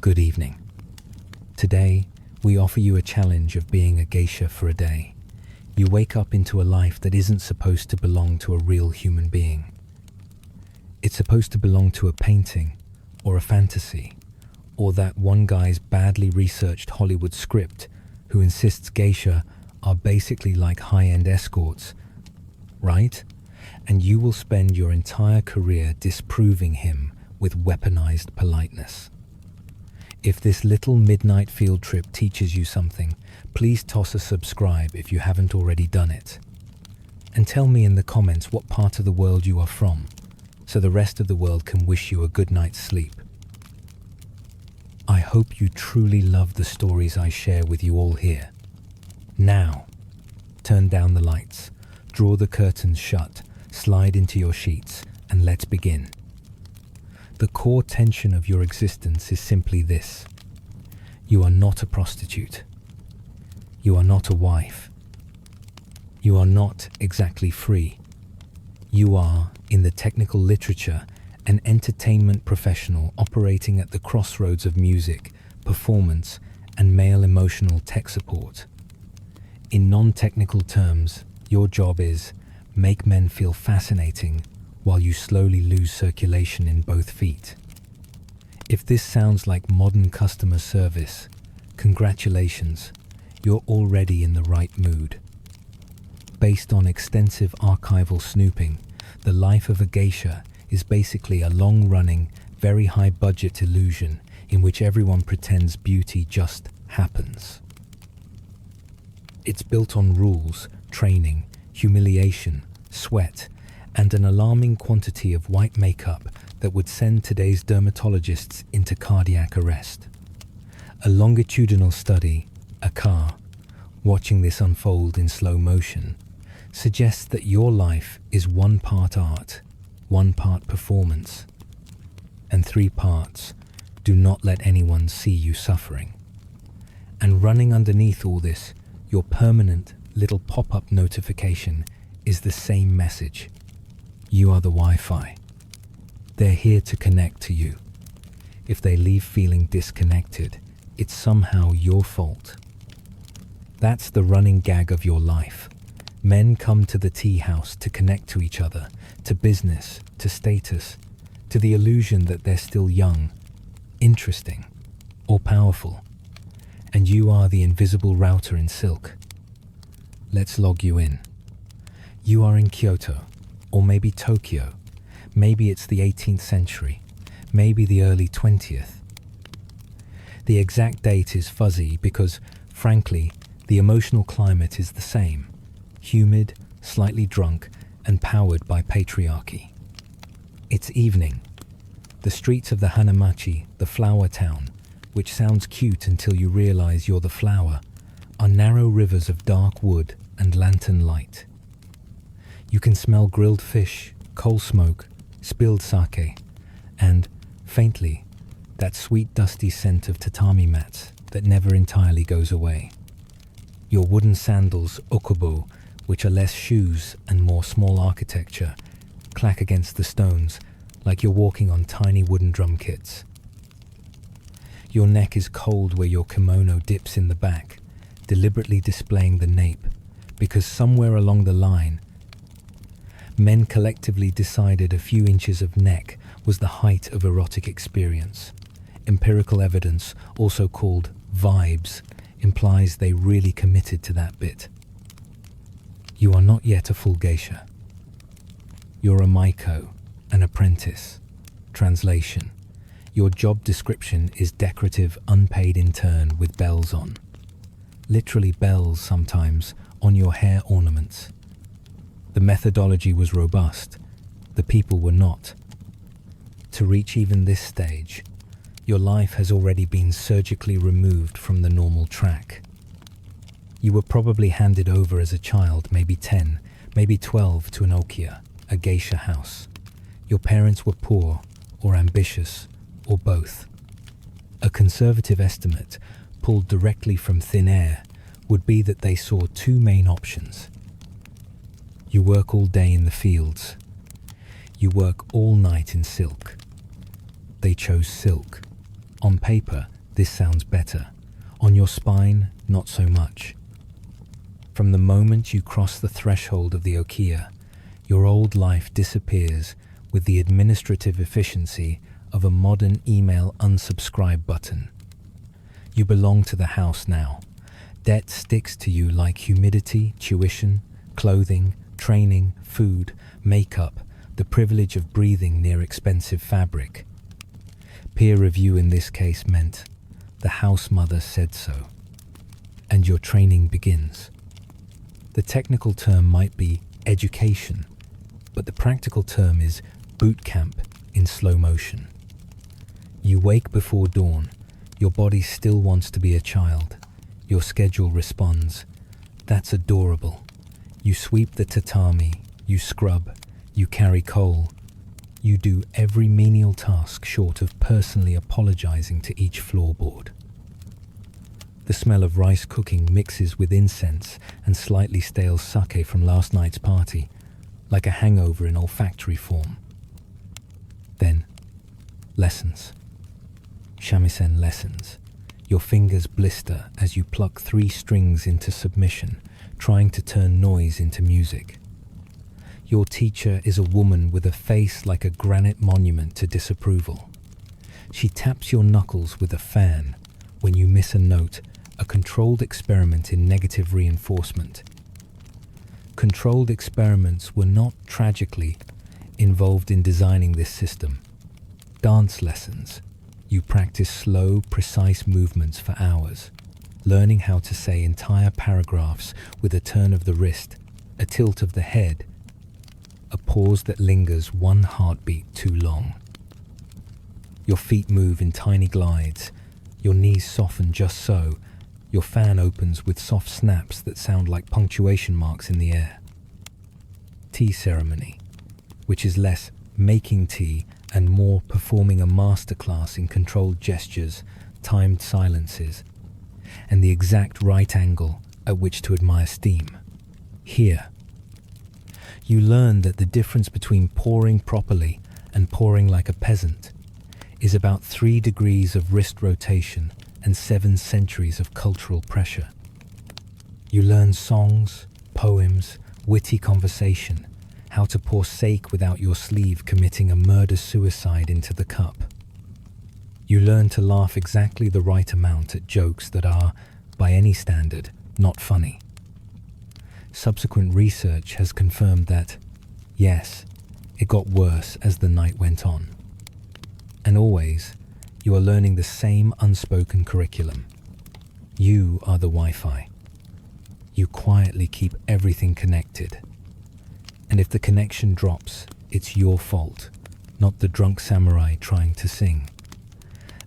Good evening. Today, we offer you a challenge of being a geisha for a day. You wake up into a life that isn't supposed to belong to a real human being. It's supposed to belong to a painting, or a fantasy, or that one guy's badly researched Hollywood script who insists geisha are basically like high-end escorts, right? And you will spend your entire career disproving him with weaponized politeness. If this little midnight field trip teaches you something, please toss a subscribe if you haven't already done it. And tell me in the comments what part of the world you are from, so the rest of the world can wish you a good night's sleep. I hope you truly love the stories I share with you all here. Now, turn down the lights, draw the curtains shut, slide into your sheets, and let's begin. The core tension of your existence is simply this. You are not a prostitute. You are not a wife. You are not exactly free. You are, in the technical literature, an entertainment professional operating at the crossroads of music, performance, and male emotional tech support. In non-technical terms, your job is make men feel fascinating while you slowly lose circulation in both feet. If this sounds like modern customer service, congratulations, you're already in the right mood. Based on extensive archival snooping, the life of a geisha is basically a long-running, very high-budget illusion in which everyone pretends beauty just happens. It's built on rules, training, humiliation, sweat, and an alarming quantity of white makeup that would send today's dermatologists into cardiac arrest. A longitudinal study, a car, watching this unfold in slow motion, suggests that your life is 1 part art, 1 part performance, and 3 parts do not let anyone see you suffering. And running underneath all this, your permanent little pop-up notification is the same message. You are the Wi-Fi. They're here to connect to you. If they leave feeling disconnected, it's somehow your fault. That's the running gag of your life. Men come to the tea house to connect to each other, to business, to status, to the illusion that they're still young, interesting, or powerful. And you are the invisible router in silk. Let's log you in. You are in Kyoto, or maybe Tokyo. Maybe it's the 18th century, maybe the early 20th. The exact date is fuzzy because, frankly, the emotional climate is the same. Humid, slightly drunk, and powered by patriarchy. It's evening. The streets of the Hanamachi, the flower town, which sounds cute until you realize you're the flower, are narrow rivers of dark wood and lantern light. You can smell grilled fish, coal smoke, spilled sake, and, faintly, that sweet dusty scent of tatami mats that never entirely goes away. Your wooden sandals, okobo, which are less shoes and more small architecture, clack against the stones like you're walking on tiny wooden drum kits. Your neck is cold where your kimono dips in the back, deliberately displaying the nape, because somewhere along the line, men collectively decided a few inches of neck was the height of erotic experience. Empirical evidence, also called vibes, implies they really committed to that bit. You are not yet a full geisha. You're a maiko, an apprentice. Translation: your job description is decorative unpaid intern with bells on. Literally bells sometimes on your hair ornaments. The methodology was robust, the people were not. To reach even this stage, your life has already been surgically removed from the normal track. You were probably handed over as a child, maybe 10, maybe 12, to an ukiyo-e, a geisha house. Your parents were poor, or ambitious, or both. A conservative estimate, pulled directly from thin air, would be that they saw 2 main options. You work all day in the fields. You work all night in silk. They chose silk. On paper, this sounds better. On your spine, not so much. From the moment you cross the threshold of the ukiyo-e, your old life disappears with the administrative efficiency of a modern email unsubscribe button. You belong to the house now. Debt sticks to you like humidity, tuition, clothing, training, food, makeup, the privilege of breathing near expensive fabric. Peer review in this case meant the house mother said so, and your training begins. The technical term might be education, but the practical term is boot camp in slow motion. You wake before dawn, your body still wants to be a child. Your schedule responds, that's adorable. You sweep the tatami, you scrub, you carry coal. You do every menial task short of personally apologizing to each floorboard. The smell of rice cooking mixes with incense and slightly stale sake from last night's party, like a hangover in olfactory form. Then, lessons. Shamisen lessons. Your fingers blister as you pluck 3 strings into submission, trying to turn noise into music. Your teacher is a woman with a face like a granite monument to disapproval. She taps your knuckles with a fan when you miss a note, a controlled experiment in negative reinforcement. Controlled experiments were not, tragically, involved in designing this system. Dance lessons. You practice slow, precise movements for hours, learning how to say entire paragraphs with a turn of the wrist, a tilt of the head, a pause that lingers 1 heartbeat too long. Your feet move in tiny glides, your knees soften just so, your fan opens with soft snaps that sound like punctuation marks in the air. Tea ceremony, which is less making tea and more performing a masterclass in controlled gestures, timed silences, and the exact right angle at which to admire steam. Here, you learn that the difference between pouring properly and pouring like a peasant is about 3 degrees of wrist rotation and 7 centuries of cultural pressure. You learn songs, poems, witty conversation, how to pour sake without your sleeve committing a murder-suicide into the cup. You learn to laugh exactly the right amount at jokes that are, by any standard, not funny. Subsequent research has confirmed that, yes, it got worse as the night went on. And always, you are learning the same unspoken curriculum. You are the Wi-Fi. You quietly keep everything connected. And if the connection drops, it's your fault, not the drunk samurai trying to sing.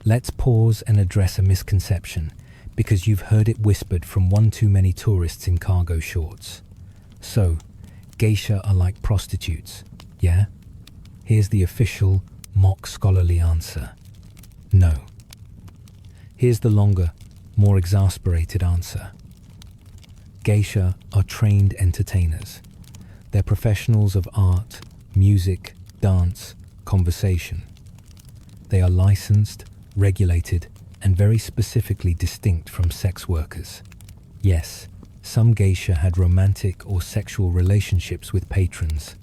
Let's pause and address a misconception, because you've heard it whispered from one too many tourists in cargo shorts. So, geisha are like prostitutes, yeah? Here's the official, mock scholarly answer. No. Here's the longer, more exasperated answer. Geisha are trained entertainers. They're professionals of art, music, dance, conversation. They are licensed, regulated, and very specifically distinct from sex workers. Yes, some geisha had romantic or sexual relationships with patrons.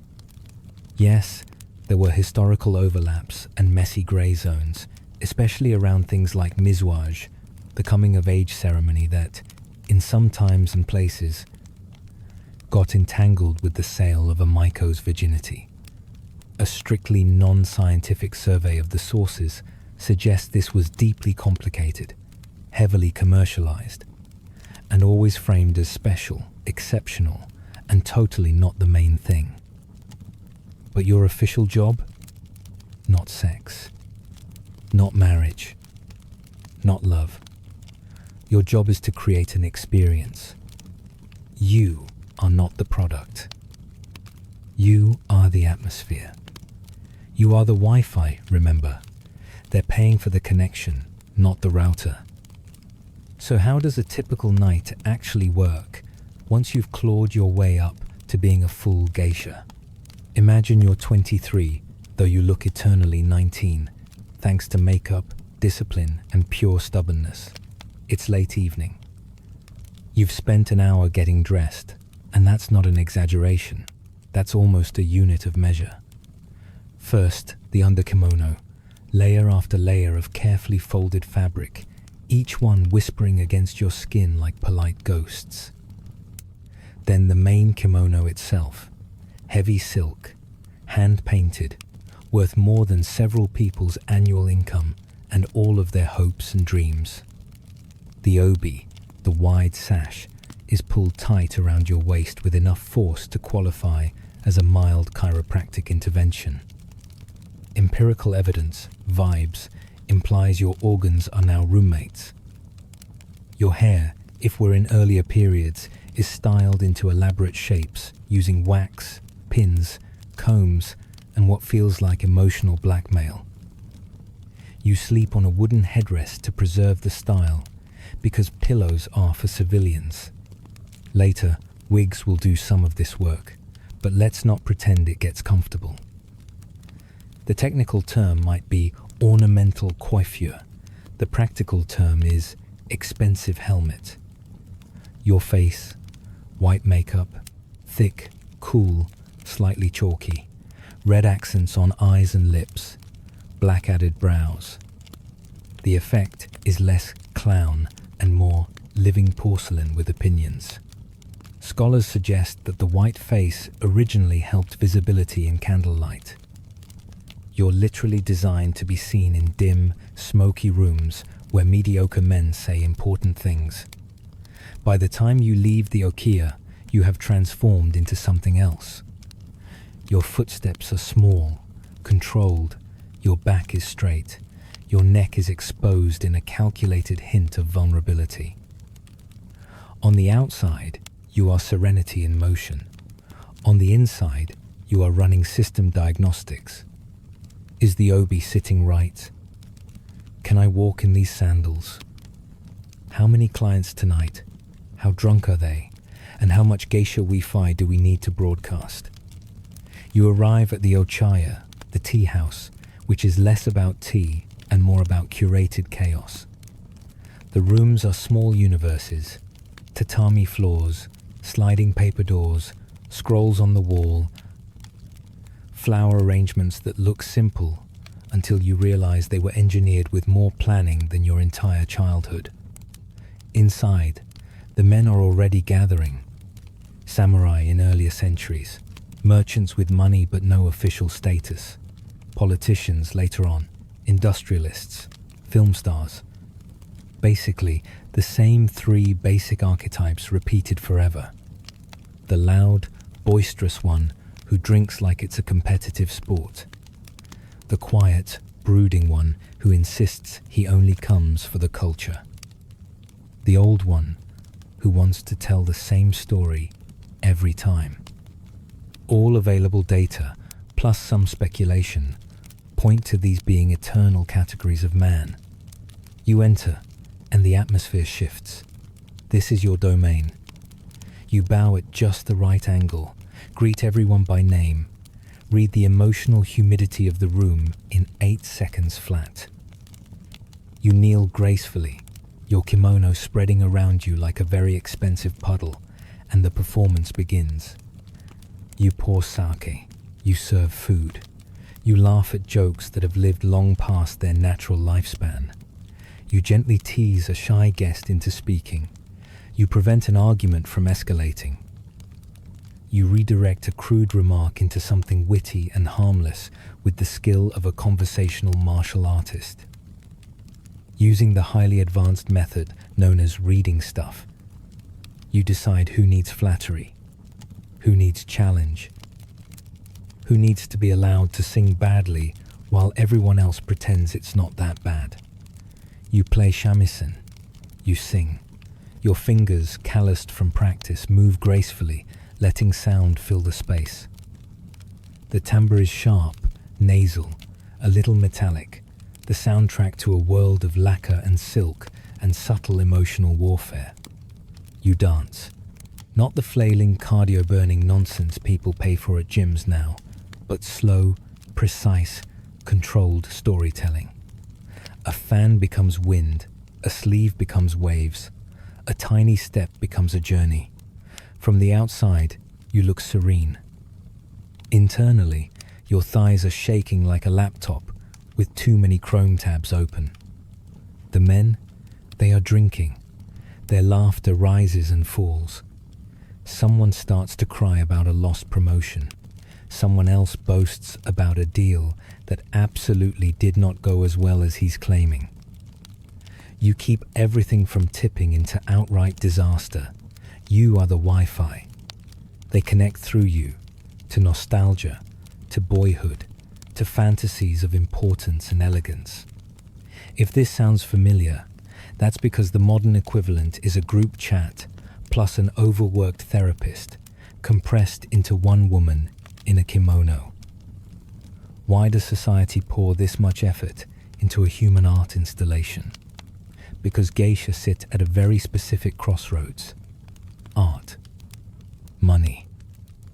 Yes, there were historical overlaps and messy grey zones, especially around things like mizuage, the coming-of-age ceremony that, in some times and places, got entangled with the sale of a maiko's virginity. A strictly non-scientific survey of the sources suggests this was deeply complicated, heavily commercialized, and always framed as special, exceptional, and totally not the main thing. But your official job? Not sex. Not marriage. Not love. Your job is to create an experience. You are not the product. You are the atmosphere. You are the Wi-Fi, remember. They're paying for the connection, not the router. So how does a typical night actually work once you've clawed your way up to being a full geisha? Imagine you're 23, though you look eternally 19, thanks to makeup, discipline, and pure stubbornness. It's late evening. You've spent an hour getting dressed, and that's not an exaggeration. That's almost a unit of measure. First, the underkimono, layer after layer of carefully folded fabric, each one whispering against your skin like polite ghosts. Then the main kimono itself, heavy silk, hand-painted, worth more than several people's annual income and all of their hopes and dreams. The obi, the wide sash, is pulled tight around your waist with enough force to qualify as a mild chiropractic intervention. Empirical evidence, vibes, implies your organs are now roommates. Your hair, if we're in earlier periods, is styled into elaborate shapes using wax, pins, combs, and what feels like emotional blackmail. You sleep on a wooden headrest to preserve the style, because pillows are for civilians. Later, wigs will do some of this work, but let's not pretend it gets comfortable. The technical term might be ornamental coiffure. The practical term is expensive helmet. Your face, white makeup, thick, cool, slightly chalky, red accents on eyes and lips, black added brows. The effect is less clown and more living porcelain with opinions. Scholars suggest that the white face originally helped visibility in candlelight. You're literally designed to be seen in dim, smoky rooms where mediocre men say important things. By the time you leave the ukiyo-e, you have transformed into something else. Your footsteps are small, controlled, your back is straight, your neck is exposed in a calculated hint of vulnerability. On the outside, you are serenity in motion. On the inside, you are running system diagnostics. Is the obi sitting right? Can I walk in these sandals? How many clients tonight? How drunk are they? And how much geisha Wi-Fi do we need to broadcast? You arrive at the ochaya, the tea house, which is less about tea and more about curated chaos. The rooms are small universes, tatami floors, sliding paper doors, scrolls on the wall, flower arrangements that look simple until you realize they were engineered with more planning than your entire childhood. Inside, the men are already gathering. Samurai in earlier centuries, merchants with money but no official status, politicians later on, industrialists, film stars. Basically, the same three basic archetypes repeated forever. The loud, boisterous one who drinks like it's a competitive sport. The quiet, brooding one who insists he only comes for the culture. The old one who wants to tell the same story every time. All available data, plus some speculation, point to these being eternal categories of man. You enter, and the atmosphere shifts. This is your domain. You bow at just the right angle, greet everyone by name, read the emotional humidity of the room in 8 seconds flat. You kneel gracefully, your kimono spreading around you like a very expensive puddle, and the performance begins. You pour sake, you serve food, you laugh at jokes that have lived long past their natural lifespan. You gently tease a shy guest into speaking. You prevent an argument from escalating. You redirect a crude remark into something witty and harmless with the skill of a conversational martial artist. Using the highly advanced method known as reading stuff, you decide who needs flattery, who needs challenge, who needs to be allowed to sing badly while everyone else pretends it's not that bad. You play shamisen, you sing. Your fingers, calloused from practice, move gracefully, letting sound fill the space. The timbre is sharp, nasal, a little metallic, the soundtrack to a world of lacquer and silk and subtle emotional warfare. You dance. Not the flailing, cardio-burning nonsense people pay for at gyms now, but slow, precise, controlled storytelling. A fan becomes wind, a sleeve becomes waves, a tiny step becomes a journey. From the outside, you look serene. Internally, your thighs are shaking like a laptop with too many Chrome tabs open. The men, they are drinking. Their laughter rises and falls. Someone starts to cry about a lost promotion. Someone else boasts about a deal that absolutely did not go as well as he's claiming. You keep everything from tipping into outright disaster. You are the Wi-Fi. They connect through you to nostalgia, to boyhood, to fantasies of importance and elegance. If this sounds familiar, that's because the modern equivalent is a group chat plus an overworked therapist compressed into one woman in a kimono. Why does society pour this much effort into a human art installation? Because geisha sit at a very specific crossroads. Art, money,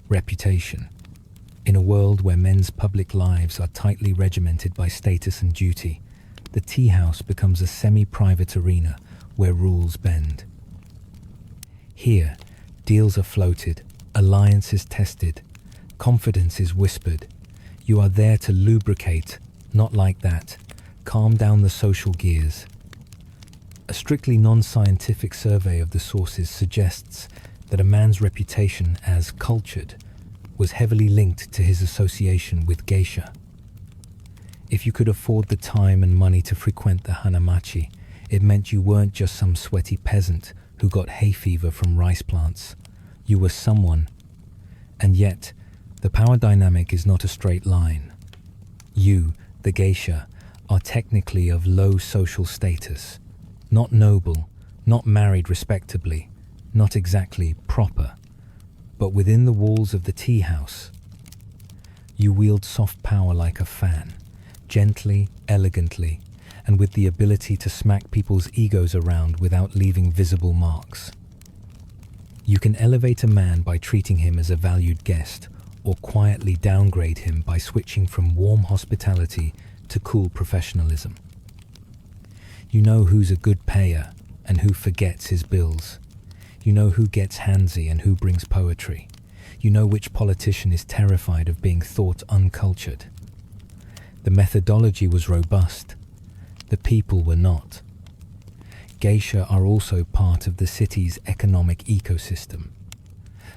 reputation. In a world where men's public lives are tightly regimented by status and duty, the tea house becomes a semi-private arena where rules bend. Here, deals are floated, alliances tested, confidence is whispered. You are there to lubricate, not like that, calm down the social gears. A strictly non-scientific survey of the sources suggests that a man's reputation as cultured was heavily linked to his association with geisha. If you could afford the time and money to frequent the hanamachi, it meant you weren't just some sweaty peasant who got hay fever from rice plants. You were someone. And yet, the power dynamic is not a straight line. You, the geisha, are technically of low social status, not noble, not married respectably, not exactly proper. But within the walls of the tea house, you wield soft power like a fan, gently, elegantly, and with the ability to smack people's egos around without leaving visible marks. You can elevate a man by treating him as a valued guest, or quietly downgrade him by switching from warm hospitality to cool professionalism. You know who's a good payer and who forgets his bills. You know who gets handsy and who brings poetry. You know which politician is terrified of being thought uncultured. The methodology was robust. The people were not. Geisha are also part of the city's economic ecosystem.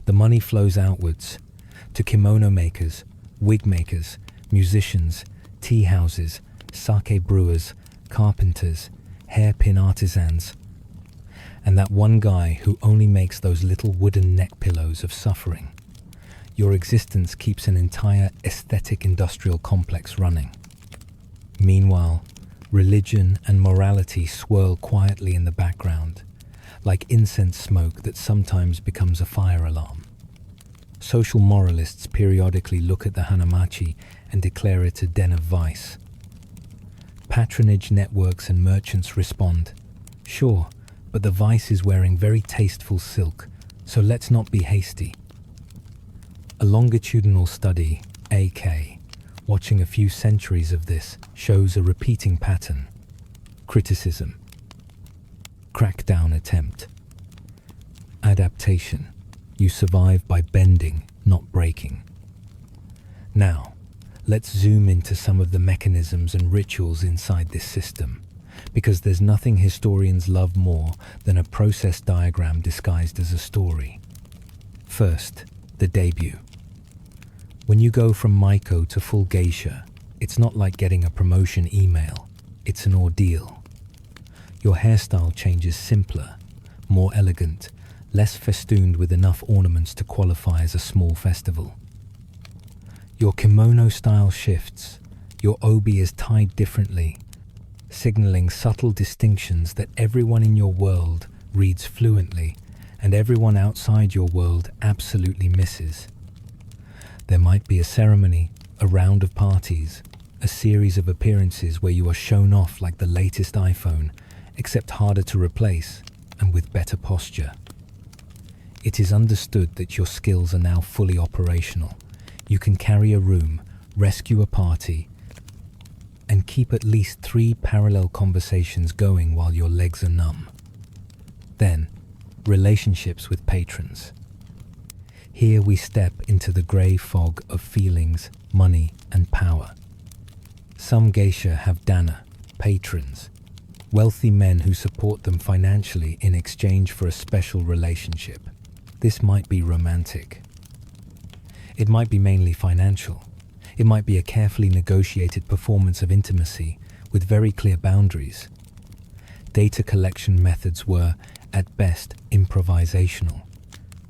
The money flows outwards to kimono makers, wig makers, musicians, tea houses, sake brewers, carpenters, hairpin artisans, and that one guy who only makes those little wooden neck pillows of suffering. Your existence keeps an entire aesthetic industrial complex running. Meanwhile, religion and morality swirl quietly in the background, like incense smoke that sometimes becomes a fire alarm. Social moralists periodically look at the hanamachi and declare it a den of vice. Patronage networks and merchants respond, "Sure, but the vice is wearing very tasteful silk, so let's not be hasty." A longitudinal study, AK, watching a few centuries of this, shows a repeating pattern. Criticism. Crackdown attempt. Adaptation. You survive by bending, not breaking. Now, let's zoom into some of the mechanisms and rituals inside this system, because there's nothing historians love more than a process diagram disguised as a story. First, the debut. When you go from maiko to full geisha, it's not like getting a promotion email, it's an ordeal. Your hairstyle changes simpler, more elegant, less festooned with enough ornaments to qualify as a small festival. Your kimono style shifts, your obi is tied differently, signaling subtle distinctions that everyone in your world reads fluently and everyone outside your world absolutely misses. There might be a ceremony, a round of parties, a series of appearances where you are shown off like the latest iPhone, except harder to replace and with better posture. It is understood that your skills are now fully operational. You can carry a room, rescue a party, and keep at least 3 parallel conversations going while your legs are numb. Then, relationships with patrons. Here we step into the grey fog of feelings, money, and power. Some geisha have dana, patrons, wealthy men who support them financially in exchange for a special relationship. This might be romantic. It might be mainly financial. It might be a carefully negotiated performance of intimacy with very clear boundaries. Data collection methods were, at best, improvisational.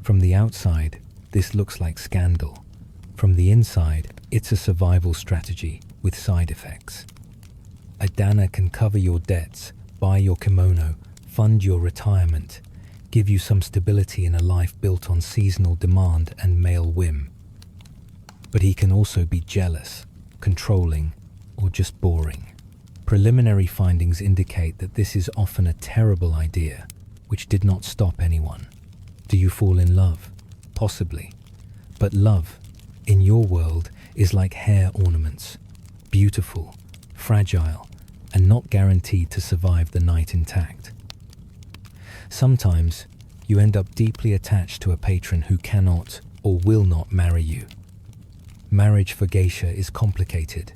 From the outside, this looks like scandal. From the inside, it's a survival strategy with side effects. A dana can cover your debts, buy your kimono, fund your retirement, give you some stability in a life built on seasonal demand and male whim. But he can also be jealous, controlling, or just boring. Preliminary findings indicate that this is often a terrible idea, which did not stop anyone. Do you fall in love? Possibly. But love, in your world, is like hair ornaments, beautiful, fragile, and not guaranteed to survive the night intact. Sometimes, you end up deeply attached to a patron who cannot or will not marry you. Marriage for geisha is complicated.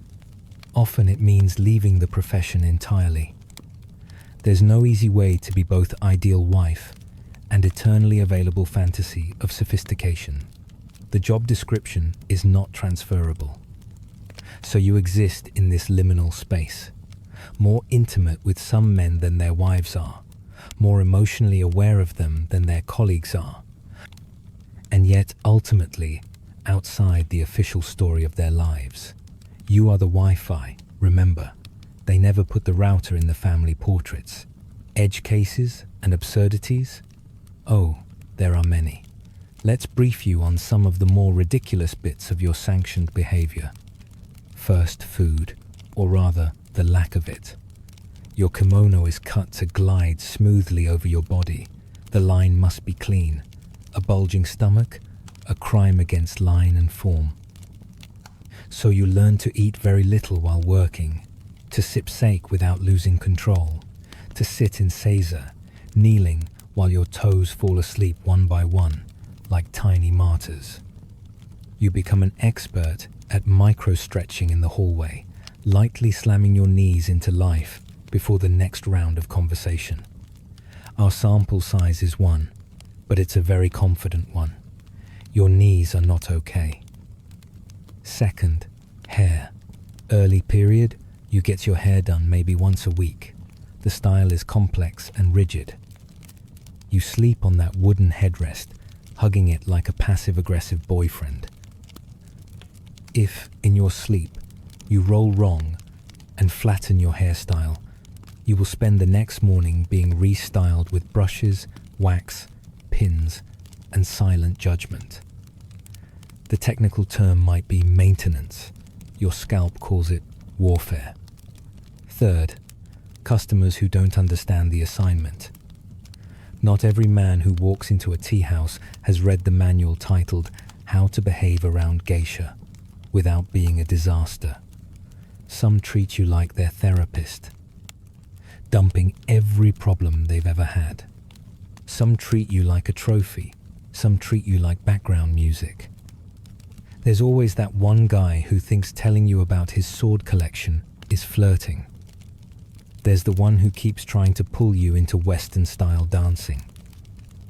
Often it means leaving the profession entirely. There's no easy way to be both ideal wife and eternally available fantasy of sophistication. The job description is not transferable. So you exist in this liminal space, more intimate with some men than their wives are, more emotionally aware of them than their colleagues are, and yet ultimately outside the official story of their lives. You are the Wi-Fi, remember. They never put the router in the family portraits. Edge cases and absurdities? Oh, there are many. Let's brief you on some of the more ridiculous bits of your sanctioned behavior. First, food, or rather, the lack of it. Your kimono is cut to glide smoothly over your body. The line must be clean. A bulging stomach? A crime against line and form. So you learn to eat very little while working, to sip sake without losing control, to sit in seiza, kneeling while your toes fall asleep one by one, like tiny martyrs. You become an expert at micro-stretching in the hallway, lightly slamming your knees into life before the next round of conversation. Our sample size is 1, but it's a very confident one. Your knees are not okay. Second, hair. Early period, you get your hair done maybe once a week. The style is complex and rigid. You sleep on that wooden headrest, hugging it like a passive-aggressive boyfriend. If, in your sleep, you roll wrong and flatten your hairstyle, you will spend the next morning being restyled with brushes, wax, pins, and silent judgment. The technical term might be maintenance. Your scalp calls it warfare. Third, customers who don't understand the assignment. Not every man who walks into a tea house has read the manual titled How to Behave Around Geisha Without Being a Disaster. Some treat you like their therapist, dumping every problem they've ever had. Some treat you like a trophy. Some treat you like background music. There's always that one guy who thinks telling you about his sword collection is flirting. There's the one who keeps trying to pull you into Western-style dancing.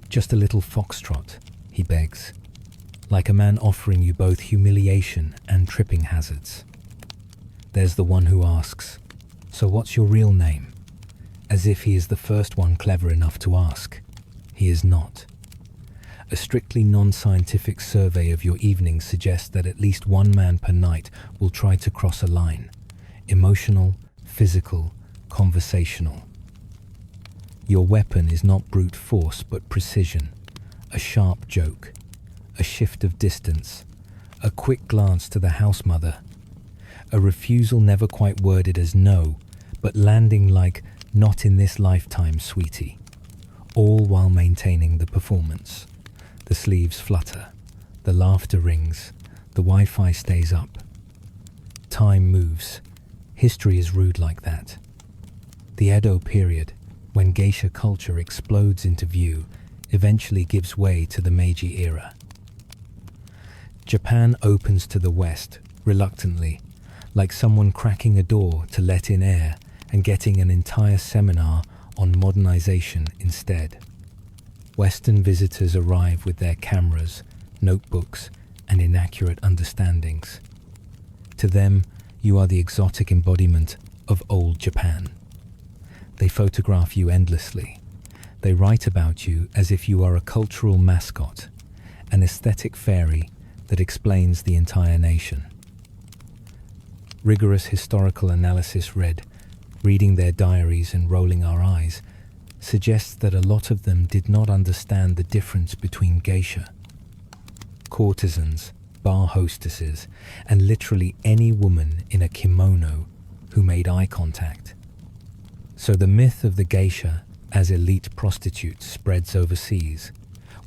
Just a little foxtrot, he begs, like a man offering you both humiliation and tripping hazards. There's the one who asks, "So what's your real name?" As if he is the first one clever enough to ask. He is not. A strictly non-scientific survey of your evenings suggests that at least one man per night will try to cross a line. Emotional, physical, conversational. Your weapon is not brute force but precision, a sharp joke, a shift of distance, a quick glance to the house mother, a refusal never quite worded as no, but landing like "not in this lifetime, sweetie," all while maintaining the performance. The sleeves flutter, the laughter rings, the Wi-Fi stays up. Time moves. History is rude like that. The Edo period, when geisha culture explodes into view, eventually gives way to the Meiji era. Japan opens to the West, reluctantly, like someone cracking a door to let in air and getting an entire seminar on modernization instead. Western visitors arrive with their cameras, notebooks, and inaccurate understandings. To them, you are the exotic embodiment of old Japan. They photograph you endlessly. They write about you as if you are a cultural mascot, an aesthetic fairy that explains the entire nation. Rigorous historical analysis reading their diaries and rolling our eyes, suggests that a lot of them did not understand the difference between geisha, courtesans, bar hostesses, and literally any woman in a kimono who made eye contact. So the myth of the geisha as elite prostitutes spreads overseas,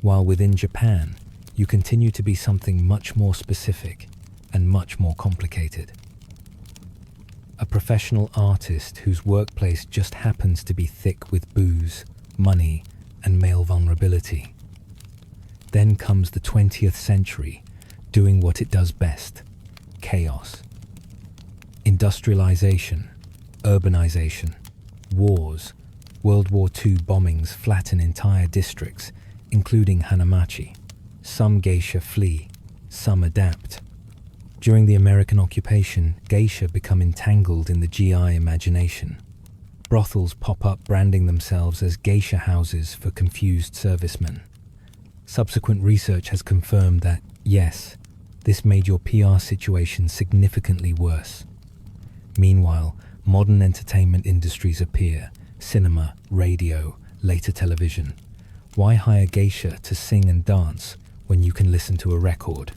while within Japan, you continue to be something much more specific and much more complicated. A professional artist whose workplace just happens to be thick with booze, money, and male vulnerability. Then comes the 20th century, doing what it does best: chaos. Industrialization, urbanization, wars, World War II bombings flatten entire districts, including Hanamachi. Some geisha flee, some adapt. During the American occupation, geisha become entangled in the GI imagination. Brothels pop up branding themselves as geisha houses for confused servicemen. Subsequent research has confirmed that, yes, this made your PR situation significantly worse. Meanwhile, modern entertainment industries appear: cinema, radio, later television. Why hire geisha to sing and dance when you can listen to a record?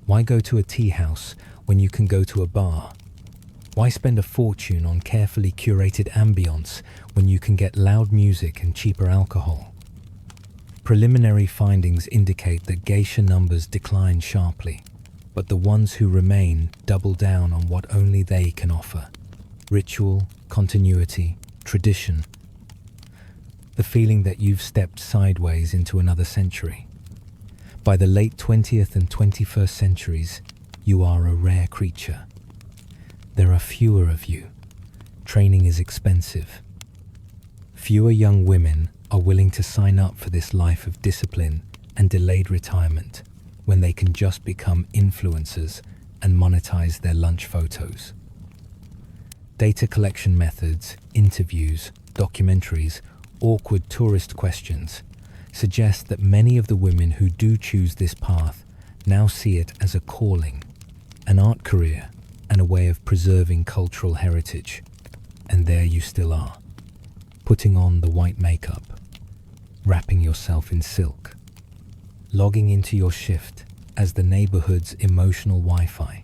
Why go to a tea house when you can go to a bar? Why spend a fortune on carefully curated ambience when you can get loud music and cheaper alcohol? Preliminary findings indicate that geisha numbers decline sharply, but the ones who remain double down on what only they can offer: ritual, continuity, tradition. The feeling that you've stepped sideways into another century. By the late 20th and 21st centuries, you are a rare creature. There are fewer of you. Training is expensive. Fewer young women are willing to sign up for this life of discipline and delayed retirement when they can just become influencers and monetize their lunch photos. Data collection methods, interviews, documentaries, awkward tourist questions suggest that many of the women who do choose this path now see it as a calling, an art career, and a way of preserving cultural heritage. And there you still are, putting on the white makeup, wrapping yourself in silk, logging into your shift as the neighborhood's emotional Wi-Fi.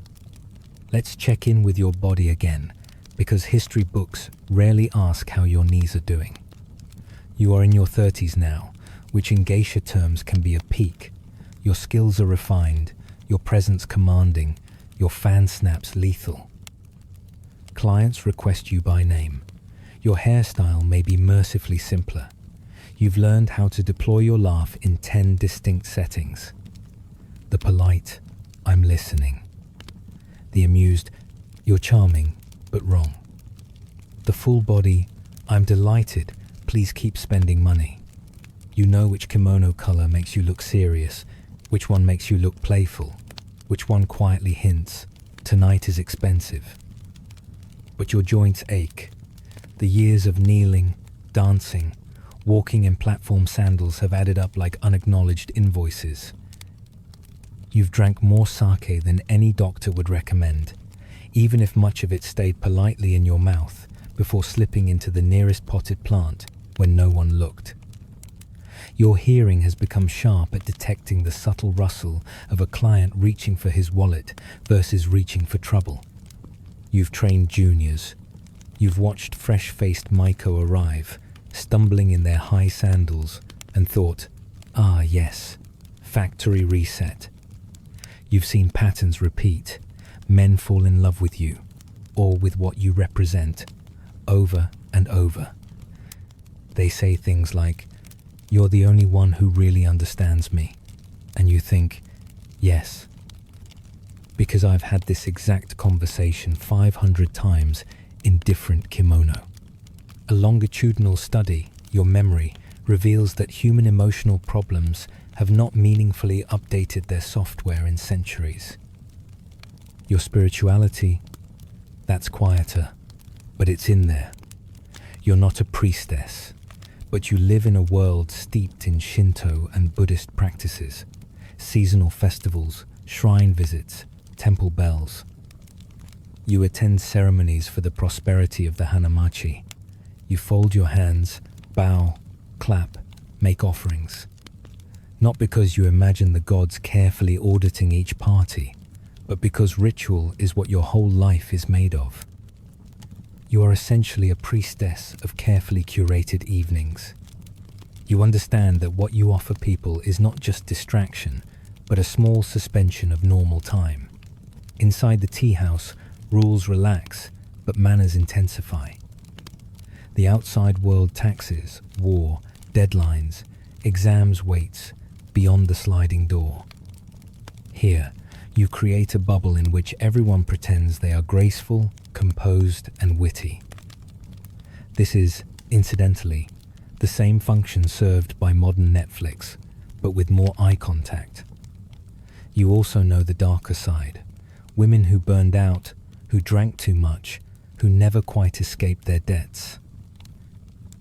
Let's check in with your body again, because history books rarely ask how your knees are doing. You are in your 30s now, which in geisha terms can be a peak. Your skills are refined, your presence commanding, your fan snaps lethal. Clients request you by name. Your hairstyle may be mercifully simpler. You've learned how to deploy your laugh in 10 distinct settings. The polite, "I'm listening." The amused, "You're charming, but wrong." The full body, "I'm delighted, please keep spending money." You know which kimono color makes you look serious, which one makes you look playful, which one quietly hints, "Tonight is expensive." But your joints ache. The years of kneeling, dancing, walking in platform sandals have added up like unacknowledged invoices. You've drank more sake than any doctor would recommend, even if much of it stayed politely in your mouth before slipping into the nearest potted plant when no one looked. Your hearing has become sharp at detecting the subtle rustle of a client reaching for his wallet versus reaching for trouble. You've trained juniors. You've watched fresh-faced Maiko arrive, stumbling in their high sandals, and thought, "Ah, yes, factory reset." You've seen patterns repeat. Men fall in love with you. or with what you represent, over and over. They say things like, "You're the only one who really understands me." And you think, yes, because I've had this exact conversation 500 times in different kimono. A longitudinal study, your memory, reveals that human emotional problems have not meaningfully updated their software in centuries. Your spirituality, that's quieter, but it's in there. You're not a priestess, but you live in a world steeped in Shinto and Buddhist practices, seasonal festivals, shrine visits, temple bells. You attend ceremonies for the prosperity of the hanamachi. You fold your hands, bow, clap, make offerings. Not because you imagine the gods carefully auditing each party, but because ritual is what your whole life is made of. You are essentially a priestess of carefully curated evenings. You understand that what you offer people is not just distraction, but a small suspension of normal time. Inside the tea house, rules relax, but manners intensify. The outside world taxes, war, deadlines, exams waits beyond the sliding door. Here, you create a bubble in which everyone pretends they are graceful, composed, and witty. This is, incidentally, the same function served by modern Netflix, but with more eye contact. You also know the darker side. Women who burned out, who drank too much, who never quite escaped their debts.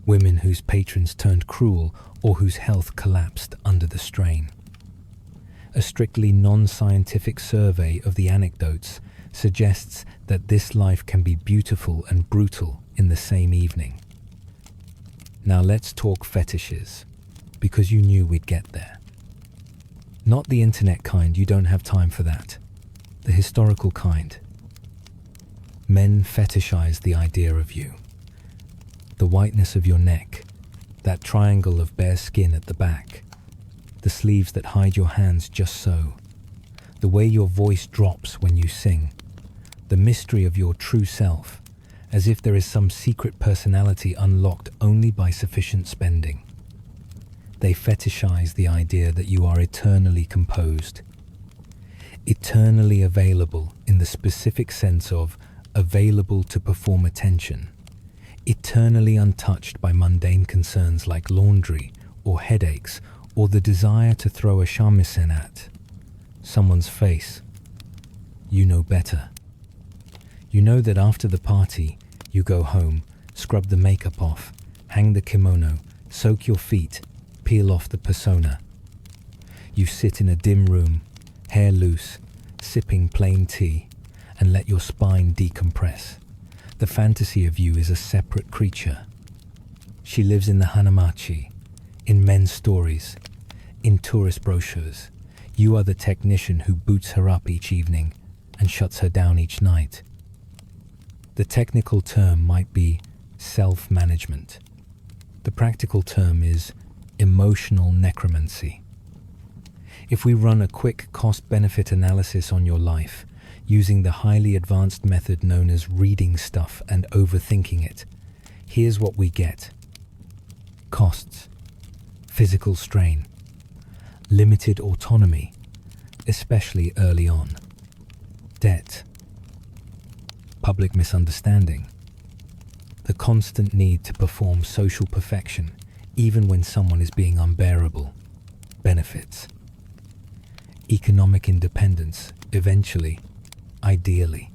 Women whose patrons turned cruel or whose health collapsed under the strain. A strictly non-scientific survey of the anecdotes suggests that this life can be beautiful and brutal in the same evening. Now let's talk fetishes, because you knew we'd get there. Not the internet kind, you don't have time for that. The historical kind. Men fetishize the idea of you. The whiteness of your neck, that triangle of bare skin at the back, the sleeves that hide your hands just so, the way your voice drops when you sing, the mystery of your true self, as if there is some secret personality unlocked only by sufficient spending. They fetishize the idea that you are eternally composed, eternally available in the specific sense of available to perform attention, eternally untouched by mundane concerns like laundry or headaches or the desire to throw a shamisen at someone's face. You know better. You know that after the party, you go home, scrub the makeup off, hang the kimono, soak your feet, peel off the persona. You sit in a dim room, hair loose, sipping plain tea, and let your spine decompress. The fantasy of you is a separate creature. She lives in the hanamachi, in men's stories, in tourist brochures. You are the technician who boots her up each evening and shuts her down each night. The technical term might be self-management. The practical term is emotional necromancy. If we run a quick cost-benefit analysis on your life, using the highly advanced method known as reading stuff and overthinking it, here's what we get. Costs, physical strain, limited autonomy, especially early on, debt, public misunderstanding, the constant need to perform social perfection even when someone is being unbearable, benefits, economic independence, eventually, ideally,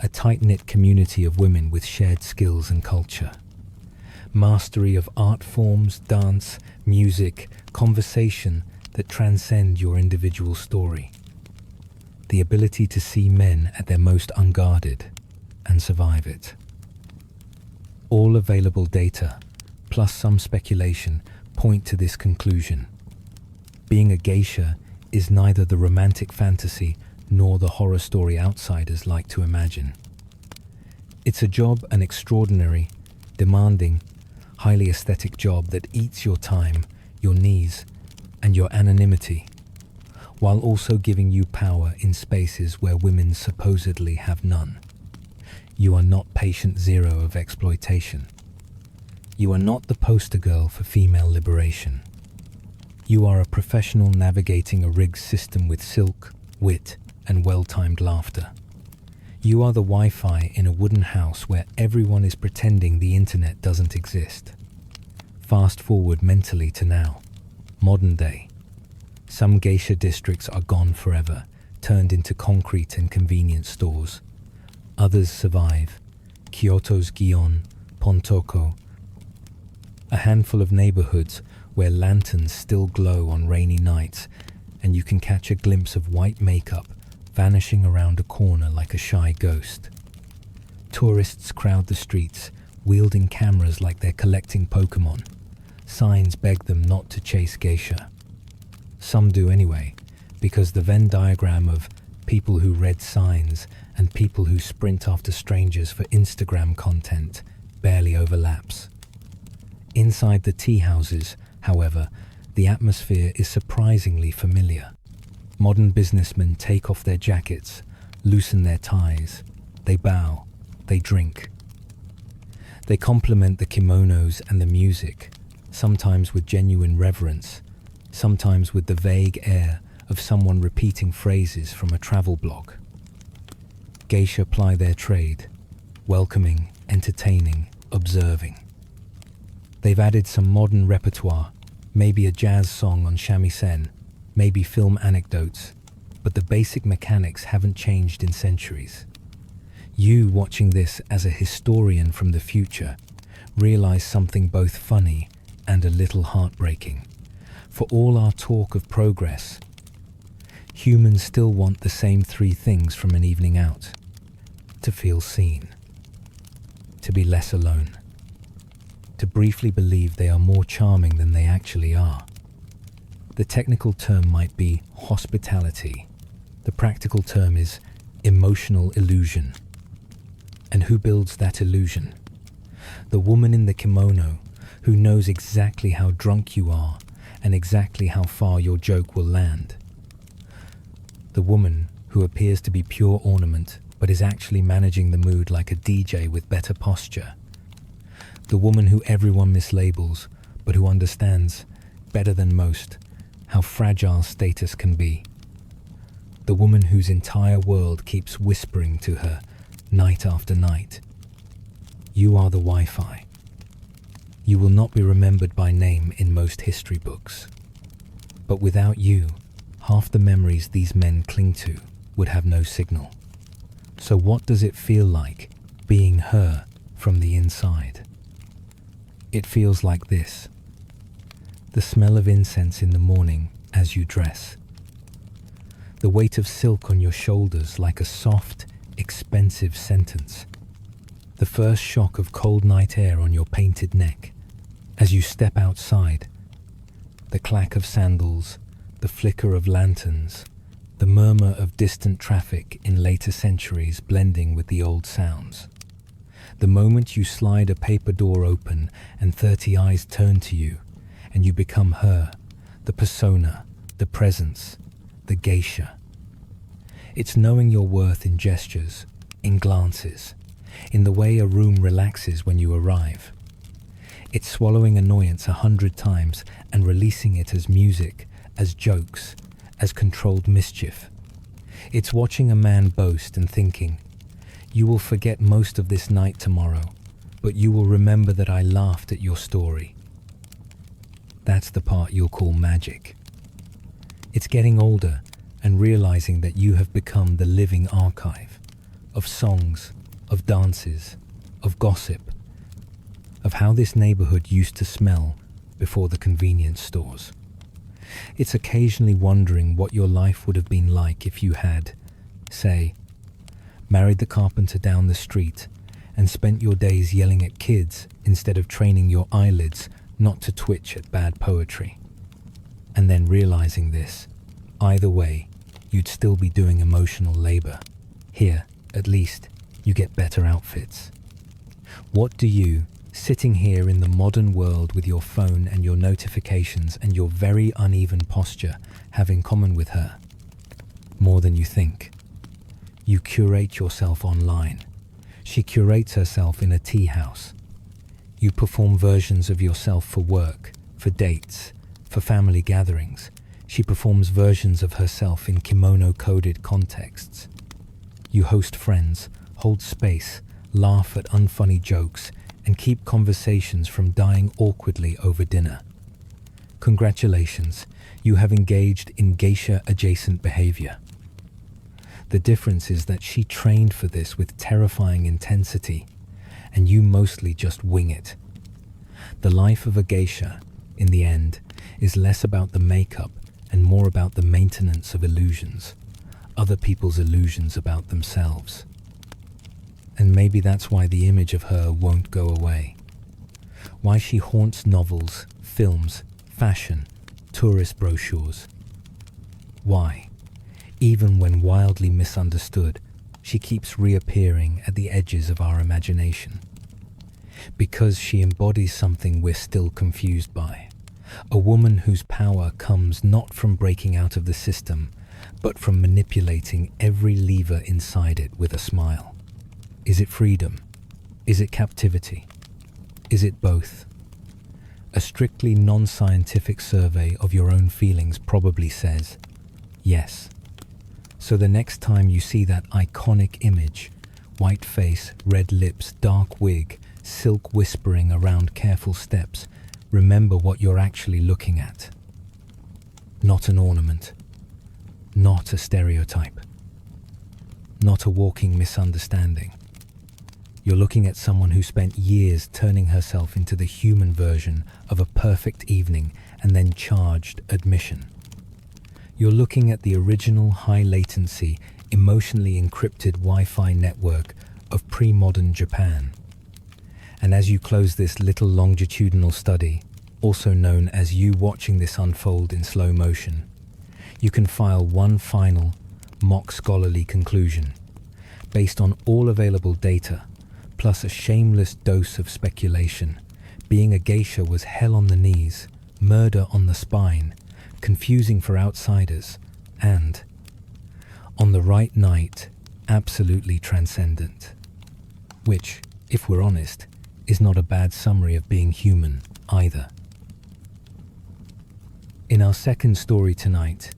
a tight-knit community of women with shared skills and culture, mastery of art forms, dance, music, conversation that transcend your individual story, the ability to see men at their most unguarded and survive it. All available data, plus some speculation, point to this conclusion. Being a geisha is neither the romantic fantasy nor the horror story outsiders like to imagine. It's a job, an extraordinary, demanding, highly aesthetic job that eats your time, your knees, and your anonymity, while also giving you power in spaces where women supposedly have none. You are not patient zero of exploitation. You are not the poster girl for female liberation. You are a professional navigating a rigged system with silk, wit, and well-timed laughter. You are the Wi-Fi in a wooden house where everyone is pretending the internet doesn't exist. Fast forward mentally to now, modern day. Some geisha districts are gone forever, turned into concrete and convenience stores. Others survive. Kyoto's Gion, Pontoko. A handful of neighborhoods where lanterns still glow on rainy nights, and you can catch a glimpse of white makeup vanishing around a corner like a shy ghost. Tourists crowd the streets, wielding cameras like they're collecting Pokemon. Signs beg them not to chase geisha. Some do anyway, because the Venn diagram of people who read signs and people who sprint after strangers for Instagram content barely overlaps. Inside the tea houses, however, the atmosphere is surprisingly familiar. Modern businessmen take off their jackets, loosen their ties, they bow, they drink. They compliment the kimonos and the music, sometimes with genuine reverence, sometimes with the vague air of someone repeating phrases from a travel blog. Geisha ply their trade, welcoming, entertaining, observing. They've added some modern repertoire, maybe a jazz song on shamisen, maybe film anecdotes, but the basic mechanics haven't changed in centuries. You, watching this as a historian from the future, realize something both funny and a little heartbreaking. For all our talk of progress, humans still want the same three things from an evening out: to feel seen, to be less alone, to briefly believe they are more charming than they actually are. The technical term might be hospitality. The practical term is emotional illusion. And who builds that illusion? The woman in the kimono who knows exactly how drunk you are and exactly how far your joke will land. The woman who appears to be pure ornament but is actually managing the mood like a DJ with better posture. The woman who everyone mislabels but who understands, better than most, how fragile status can be. The woman whose entire world keeps whispering to her night after night, "You are the Wi-Fi." You will not be remembered by name in most history books. But without you, half the memories these men cling to would have no signal. So what does it feel like being her from the inside? It feels like this. The smell of incense in the morning as you dress. The weight of silk on your shoulders like a soft, expensive sentence. The first shock of cold night air on your painted neck as you step outside. The clack of sandals, the flicker of lanterns, the murmur of distant traffic in later centuries blending with the old sounds. The moment you slide a paper door open and 30 eyes turn to you, and you become her, the persona, the presence, the geisha. It's knowing your worth in gestures, in glances, in the way a room relaxes when you arrive. It's swallowing annoyance 100 times and releasing it as music, as jokes, as controlled mischief. It's watching a man boast and thinking, "You will forget most of this night tomorrow, but you will remember that I laughed at your story." That's the part you'll call magic. It's getting older and realizing that you have become the living archive of songs, of dances, of gossip, of how this neighborhood used to smell before the convenience stores. It's occasionally wondering what your life would have been like if you had, say, married the carpenter down the street and spent your days yelling at kids instead of training your eyelids not to twitch at bad poetry. And then realizing this, either way, you'd still be doing emotional labor. Here, at least, you get better outfits. What do you, sitting here in the modern world with your phone and your notifications and your very uneven posture, have in common with her? More than you think. You curate yourself online, She curates herself in a tea house. You perform versions of yourself for work, for dates, for family gatherings. She performs versions of herself in kimono-coded contexts. You host friends, hold space, laugh at unfunny jokes, and keep conversations from dying awkwardly over dinner. Congratulations, you have engaged in geisha-adjacent behavior. The difference is that she trained for this with terrifying intensity, and you mostly just wing it. The life of a geisha, in the end, is less about the makeup and more about the maintenance of illusions, other people's illusions about themselves. And maybe that's why the image of her won't go away. Why she haunts novels, films, fashion, tourist brochures. Why, even when wildly misunderstood, she keeps reappearing at the edges of our imagination. Because she embodies something we're still confused by. A woman whose power comes not from breaking out of the system, but from manipulating every lever inside it with a smile. Is it freedom? Is it captivity? Is it both? A strictly non-scientific survey of your own feelings probably says yes. So the next time you see that iconic image, white face, red lips, dark wig, silk whispering around careful steps, remember what you're actually looking at. Not an ornament, not a stereotype, not a walking misunderstanding. You're looking at someone who spent years turning herself into the human version of a perfect evening and then charged admission. You're looking at the original high-latency, emotionally encrypted Wi-Fi network of pre-modern Japan. And as you close this little longitudinal study, also known as you watching this unfold in slow motion, you can file one final, mock scholarly conclusion. Based on all available data, plus a shameless dose of speculation, being a geisha was hell on the knees, murder on the spine, confusing for outsiders, and, on the right night, absolutely transcendent. Which, if we're honest, is not a bad summary of being human either. In our second story tonight,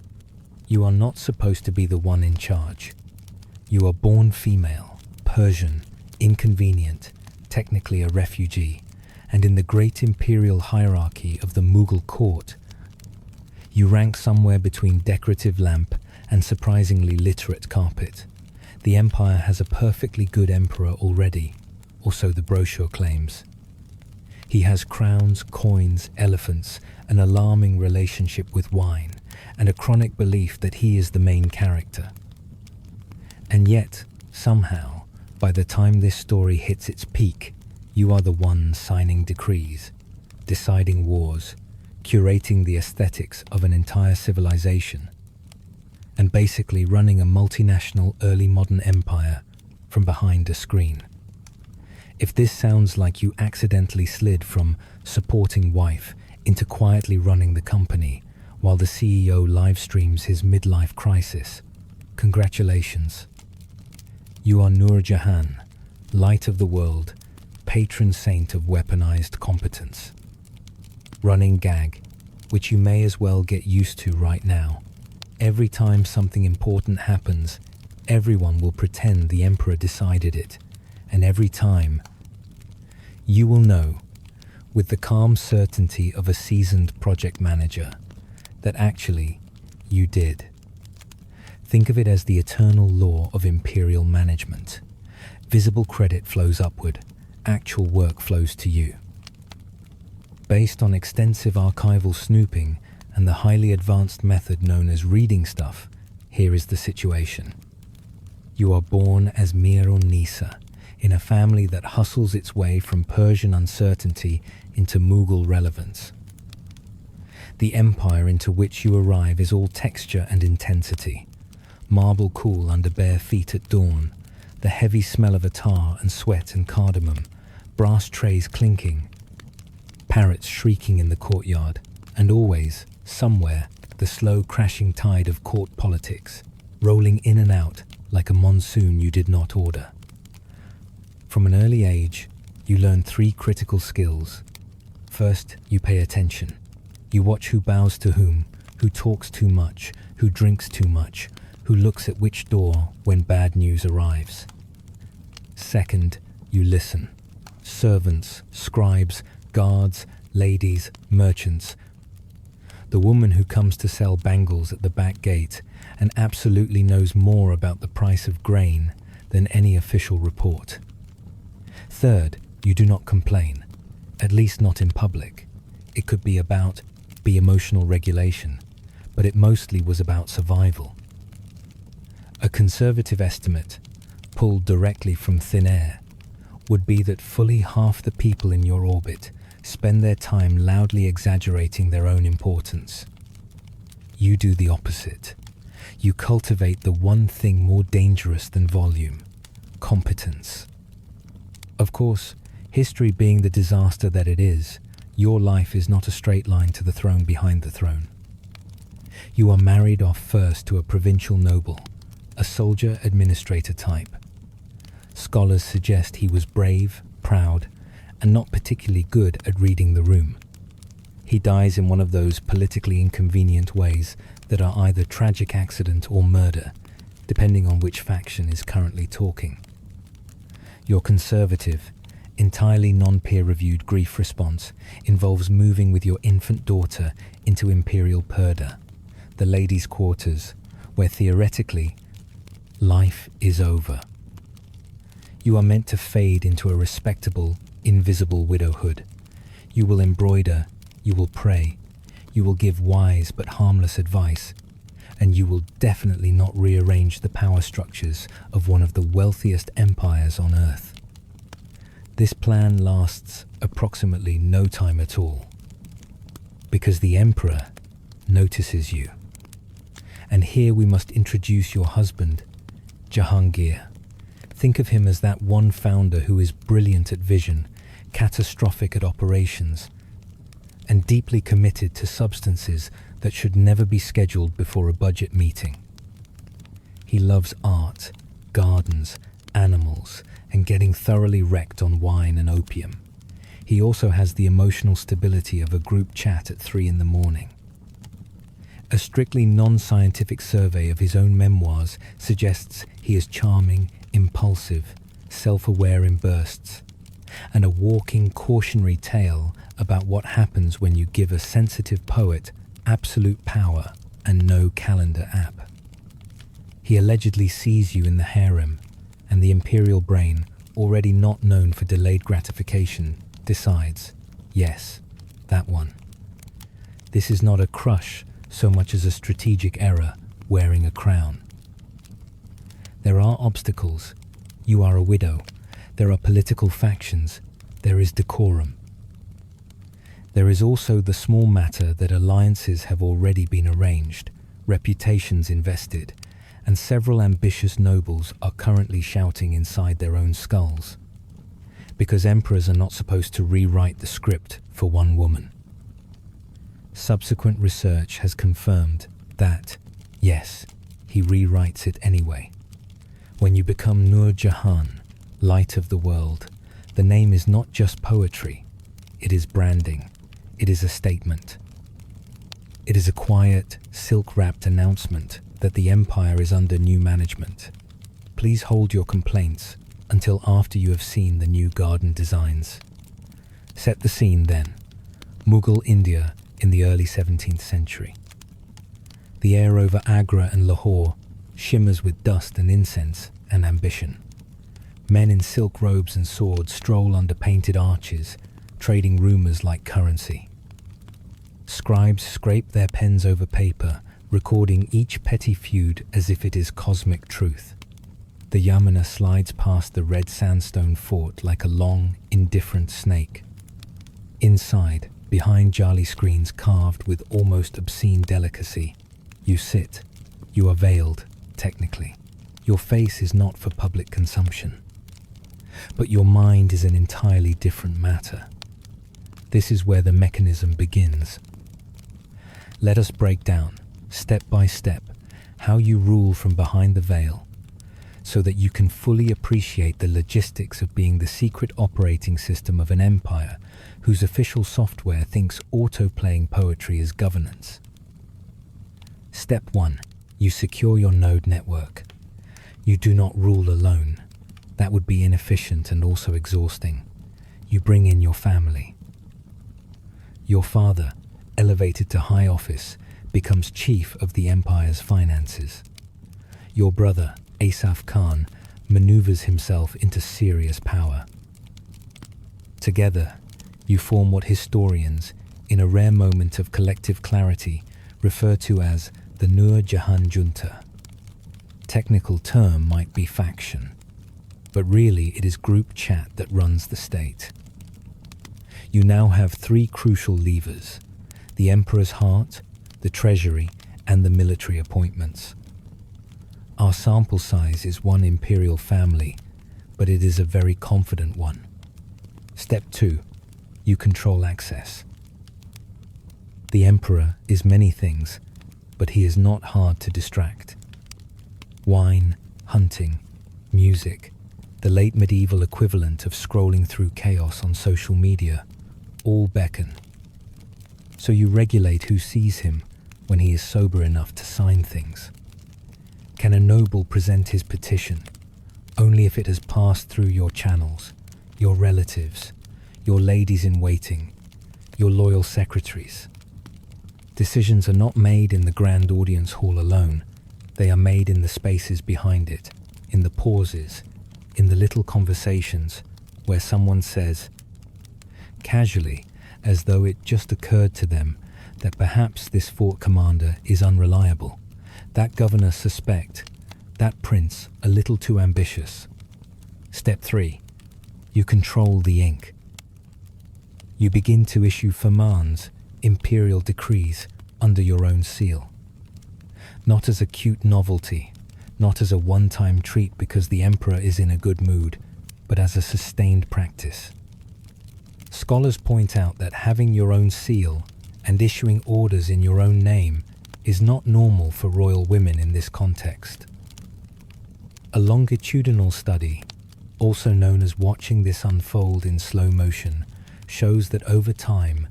you are not supposed to be the one in charge. You are born female, Persian, inconvenient, technically a refugee, and in the great imperial hierarchy of the Mughal court, you rank somewhere between decorative lamp and surprisingly literate carpet. The empire has a perfectly good emperor already, or so the brochure claims. He has crowns, coins, elephants, an alarming relationship with wine, and a chronic belief that he is the main character. And yet, somehow, by the time this story hits its peak, you are the one signing decrees, deciding wars, curating the aesthetics of an entire civilization, and basically running a multinational early modern empire from behind a screen. If this sounds like you accidentally slid from supporting wife into quietly running the company while the CEO live streams his midlife crisis, congratulations. You are Nur Jahan, light of the world, patron saint of weaponized competence. Running gag, which you may as well get used to right now. Every time something important happens, everyone will pretend the emperor decided it, and every time, you will know, with the calm certainty of a seasoned project manager, that actually you did. Think of it as the eternal law of imperial management. Visible credit flows upward, actual work flows to you. Based on extensive archival snooping and the highly advanced method known as reading stuff, here is the situation. You are born as Mir Nisa, in a family that hustles its way from Persian uncertainty into Mughal relevance. The empire into which you arrive is all texture and intensity. Marble cool under bare feet at dawn, the heavy smell of attar and sweat and cardamom, brass trays clinking, parrots shrieking in the courtyard, and always, somewhere, the slow crashing tide of court politics, rolling in and out like a monsoon you did not order. From an early age, you learn 3 critical skills. First, you pay attention. You watch who bows to whom, who talks too much, who drinks too much, who looks at which door when bad news arrives. Second, you listen. Servants, scribes, guards, ladies, merchants. The woman who comes to sell bangles at the back gate and absolutely knows more about the price of grain than any official report. Third, you do not complain, at least not in public. It could be about emotional regulation, but it mostly was about survival. A conservative estimate, pulled directly from thin air, would be that fully half the people in your orbit spend their time loudly exaggerating their own importance. You do the opposite. You cultivate the one thing more dangerous than volume: competence. Of course, history being the disaster that it is, your life is not a straight line to the throne behind the throne. You are married off first to a provincial noble, a soldier administrator type. Scholars suggest he was brave, proud, and not particularly good at reading the room. He dies in one of those politically inconvenient ways that are either tragic accident or murder, depending on which faction is currently talking. Your conservative, entirely non-peer-reviewed grief response involves moving with your infant daughter into Imperial Purda, the ladies' quarters, where theoretically, life is over. You are meant to fade into a respectable, invisible widowhood. You will embroider, you will pray, you will give wise but harmless advice, and you will definitely not rearrange the power structures of one of the wealthiest empires on earth. This plan lasts approximately no time at all, because the emperor notices you. And here we must introduce your husband, Jahangir. Think of him as that one founder who is brilliant at vision, catastrophic at operations, and deeply committed to substances that should never be scheduled before a budget meeting. He loves art, gardens, animals, and getting thoroughly wrecked on wine and opium. He also has the emotional stability of a group chat at 3 in the morning. A strictly non-scientific survey of his own memoirs suggests he is charming, impulsive, self-aware in bursts, and a walking cautionary tale about what happens when you give a sensitive poet absolute power and no calendar app. He allegedly sees you in the harem, and the imperial brain, already not known for delayed gratification, decides, yes, that one. This is not a crush so much as a strategic error wearing a crown. There are obstacles. You are a widow. There are political factions. There is decorum. There is also the small matter that alliances have already been arranged, reputations invested, and several ambitious nobles are currently shouting inside their own skulls, because emperors are not supposed to rewrite the script for one woman. Subsequent research has confirmed that, yes, he rewrites it anyway. When you become Nur Jahan, light of the world, the name is not just poetry, it is branding, it is a statement. It is a quiet, silk-wrapped announcement that the empire is under new management. Please hold your complaints until after you have seen the new garden designs. Set the scene then. Mughal India in the early 17th century. The air over Agra and Lahore shimmers with dust and incense and ambition. Men in silk robes and swords stroll under painted arches, trading rumors like currency. Scribes scrape their pens over paper, recording each petty feud as if it is cosmic truth. The Yamuna slides past the red sandstone fort like a long, indifferent snake. Inside, behind jali screens carved with almost obscene delicacy, you sit. You are veiled, technically. Your face is not for public consumption. But your mind is an entirely different matter. This is where the mechanism begins. Let us break down, step by step, how you rule from behind the veil. so that you can fully appreciate the logistics of being the secret operating system of an empire whose official software thinks auto-playing poetry is governance. Step 1. You secure your node network. You do not rule alone. That would be inefficient and also exhausting. You bring in your family. Your father, elevated to high office, becomes chief of the empire's finances. Your brother, Asaf Khan, maneuvers himself into serious power. Together, you form what historians, in a rare moment of collective clarity, refer to as the Nur Jahan junta. Technical term might be faction, but really it is group chat that runs the state. You now have 3 crucial levers: the emperor's heart, the treasury, and the military appointments. Our sample size is 1 imperial family, but it is a very confident one. Step 2. You control access. The emperor is many things, but he is not hard to distract. Wine, hunting, music, the late medieval equivalent of scrolling through chaos on social media, all beckon. So you regulate who sees him when he is sober enough to sign things. Can a noble present his petition? Only if it has passed through your channels, your relatives, your ladies in waiting, your loyal secretaries. Decisions are not made in the grand audience hall alone. They are made in the spaces behind it, in the pauses, in the little conversations where someone says, casually, as though it just occurred to them, that perhaps this fort commander is unreliable, that governor suspect, that prince a little too ambitious. Step 3. You control the ink. You begin to issue firmans, imperial decrees, under your own seal. Not as a cute novelty, not as a one-time treat because the emperor is in a good mood, but as a sustained practice. Scholars point out that having your own seal and issuing orders in your own name is not normal for royal women in this context. A longitudinal study, also known as watching this unfold in slow motion, shows that over time,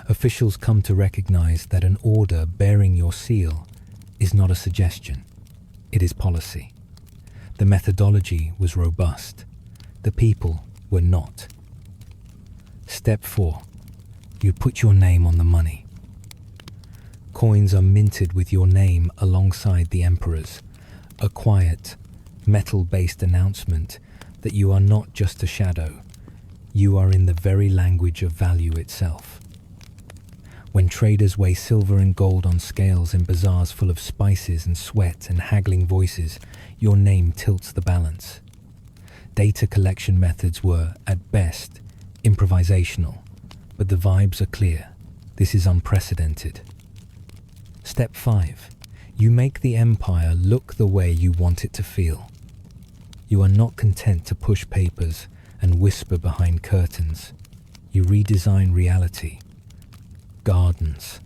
officials come to recognize that an order bearing your seal is not a suggestion, it is policy. The methodology was robust, the people were not. Step 4. You put your name on the money. Coins are minted with your name alongside the emperor's, a quiet, metal-based announcement that you are not just a shadow, you are in the very language of value itself. When traders weigh silver and gold on scales in bazaars full of spices and sweat and haggling voices, your name tilts the balance. Data collection methods were, at best, improvisational, but the vibes are clear. This is unprecedented. Step 5. You make the empire look the way you want it to feel. You are not content to push papers and whisper behind curtains. You redesign reality. Gardens.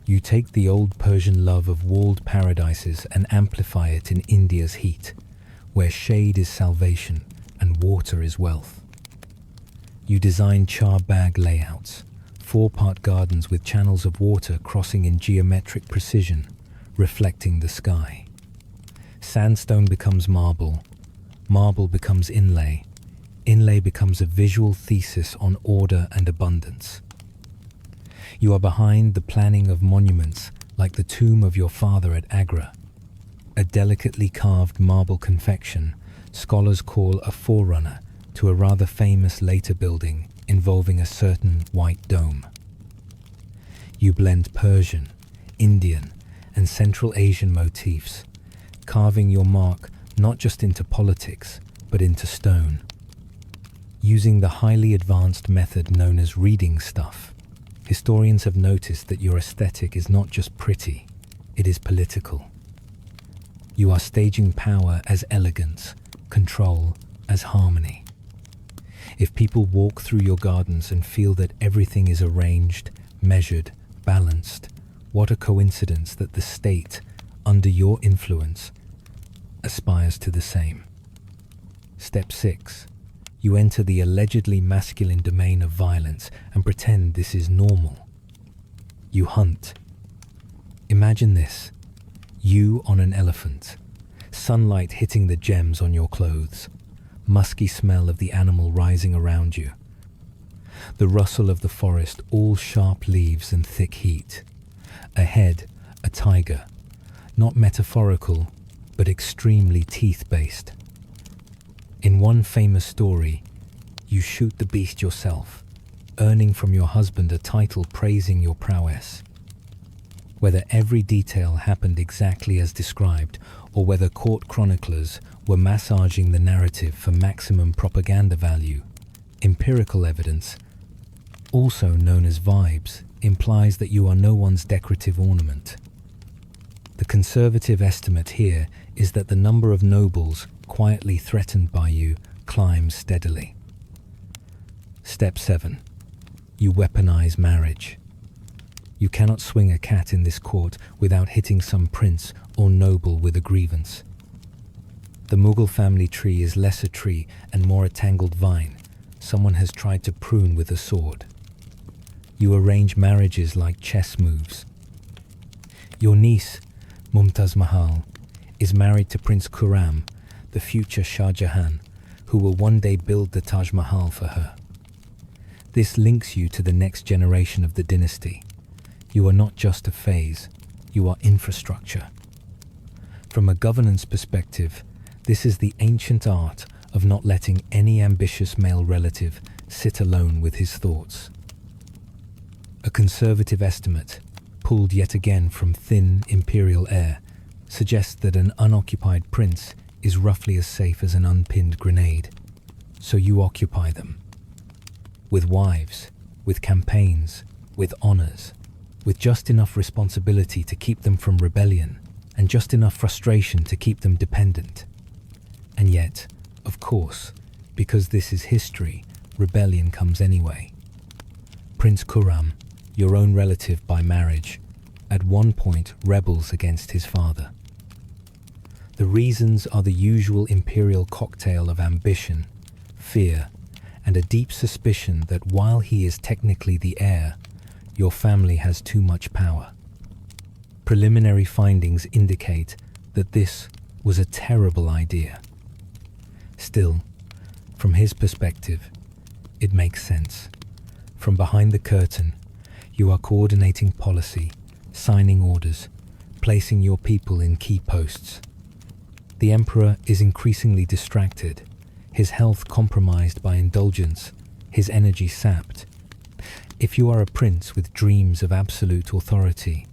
You take the old Persian love of walled paradises and amplify it in India's heat, where shade is salvation and water is wealth. You design charbagh layouts, 4-part gardens with channels of water crossing in geometric precision, reflecting the sky. Sandstone becomes marble, marble becomes inlay, inlay becomes a visual thesis on order and abundance. You are behind the planning of monuments like the tomb of your father at Agra, a delicately carved marble confection scholars call a forerunner to a rather famous later building involving a certain white dome. You blend Persian, Indian, and Central Asian motifs, carving your mark not just into politics, but into stone. Using the highly advanced method known as reading stuff, historians have noticed that your aesthetic is not just pretty, it is political. You are staging power as elegance, control as harmony. If people walk through your gardens and feel that everything is arranged, measured, balanced, what a coincidence that the state, under your influence aspires to the same. Step 6. You enter the allegedly masculine domain of violence and pretend this is normal. You hunt. Imagine this. You on an elephant. Sunlight hitting the gems on your clothes. Musky smell of the animal rising around you. The rustle of the forest, all sharp leaves and thick heat. Ahead, a tiger. Not metaphorical, but extremely teeth-based. In one famous story, you shoot the beast yourself, earning from your husband a title praising your prowess. Whether every detail happened exactly as described, or whether court chroniclers were massaging the narrative for maximum propaganda value, empirical evidence, also known as vibes, implies that you are no one's decorative ornament. The conservative estimate here is that the number of nobles quietly threatened by you climbs steadily. Step 7. You weaponize marriage. You cannot swing a cat in this court without hitting some prince or noble with a grievance. The Mughal family tree is less a tree and more a tangled vine someone has tried to prune with a sword. You arrange marriages like chess moves. Your niece, Mumtaz Mahal, is married to Prince Khurram, the future Shah Jahan, who will one day build the Taj Mahal for her. This links you to the next generation of the dynasty. You are not just a phase, you are infrastructure. From a governance perspective, this is the ancient art of not letting any ambitious male relative sit alone with his thoughts. A conservative estimate, pulled yet again from thin imperial air, suggests that an unoccupied prince is roughly as safe as an unpinned grenade. So you occupy them. With wives, with campaigns, with honors, with just enough responsibility to keep them from rebellion, and just enough frustration to keep them dependent. And yet, of course, because this is history, rebellion comes anyway. Prince Khurram, your own relative by marriage, at one point rebels against his father. The reasons are the usual imperial cocktail of ambition, fear, and a deep suspicion that while he is technically the heir, your family has too much power. Preliminary findings indicate that this was a terrible idea. Still, from his perspective, it makes sense. From behind the curtain, you are coordinating policy, signing orders, placing your people in key posts. The emperor is increasingly distracted, his health compromised by indulgence, his energy sapped. If you are a prince with dreams of absolute authority,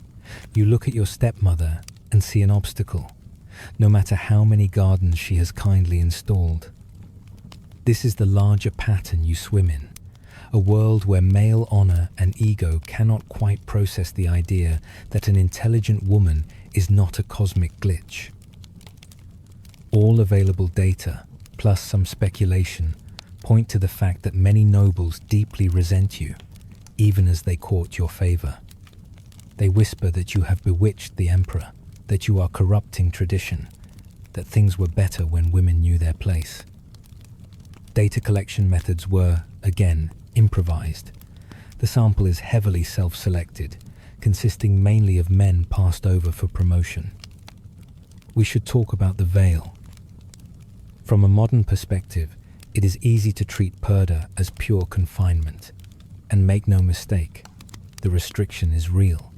you look at your stepmother and see an obstacle, no matter how many gardens she has kindly installed. This is the larger pattern you swim in, a world where male honor and ego cannot quite process the idea that an intelligent woman is not a cosmic glitch. All available data, plus some speculation, point to the fact that many nobles deeply resent you, even as they court your favor. They whisper that you have bewitched the emperor, that you are corrupting tradition, that things were better when women knew their place. Data collection methods were, again, improvised. The sample is heavily self-selected, consisting mainly of men passed over for promotion. We should talk about the veil. From a modern perspective, it is easy to treat purdah as pure confinement. And make no mistake, the restriction is real.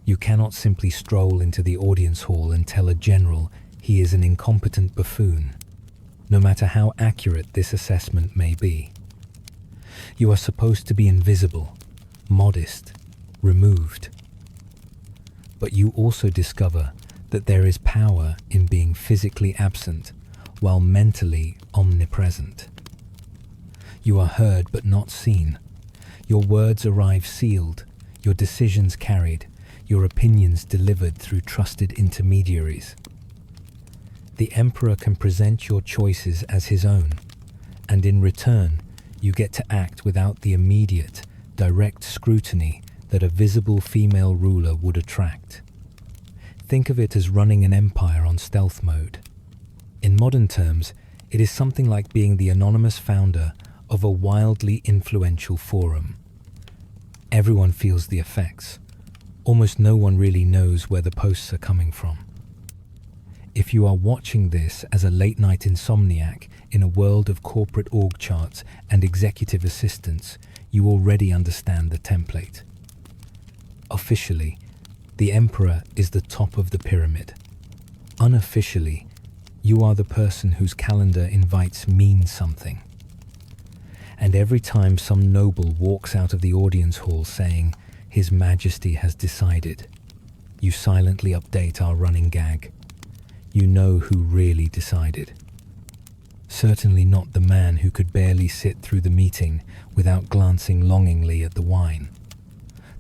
You cannot simply stroll into the audience hall and tell a general he is an incompetent buffoon, no matter how accurate this assessment may be. You are supposed to be invisible, modest, removed. But you also discover that there is power in being physically absent while mentally omnipresent. You are heard but not seen. Your words arrive sealed, your decisions carried, your opinions delivered through trusted intermediaries. The emperor can present your choices as his own, and in return, you get to act without the immediate, direct scrutiny that a visible female ruler would attract. Think of it as running an empire on stealth mode. In modern terms, it is something like being the anonymous founder of a wildly influential forum. Everyone feels the effects. Almost no one really knows where the posts are coming from. If you are watching this as a late-night insomniac in a world of corporate org charts and executive assistants, you already understand the template. Officially, the emperor is the top of the pyramid. Unofficially, you are the person whose calendar invites mean something. And every time some noble walks out of the audience hall saying, "His Majesty has decided," you silently update our running gag. You know who really decided. Certainly not the man who could barely sit through the meeting without glancing longingly at the wine.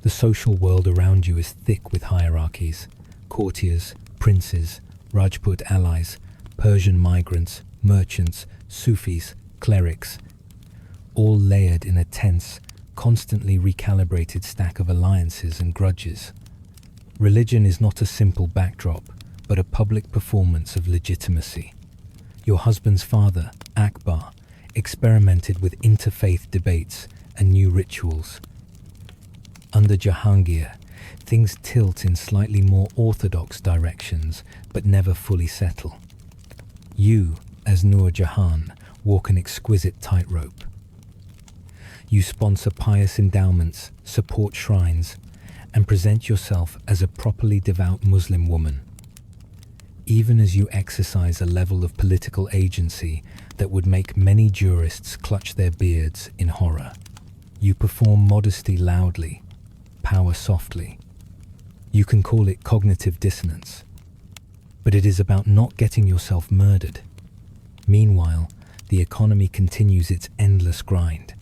The social world around you is thick with hierarchies: courtiers, princes, Rajput allies, Persian migrants, merchants, Sufis, clerics, all layered in a tense, constantly recalibrated stack of alliances and grudges. Religion is not a simple backdrop, but a public performance of legitimacy. Your husband's father, Akbar, experimented with interfaith debates and new rituals. Under Jahangir, things tilt in slightly more orthodox directions, but never fully settle. You, as Nur Jahan, walk an exquisite tightrope. You sponsor pious endowments, support shrines, and present yourself as a properly devout Muslim woman. Even as you exercise a level of political agency that would make many jurists clutch their beards in horror, you perform modesty loudly, power softly. You can call it cognitive dissonance, but it is about not getting yourself murdered. Meanwhile, the economy continues its endless grind.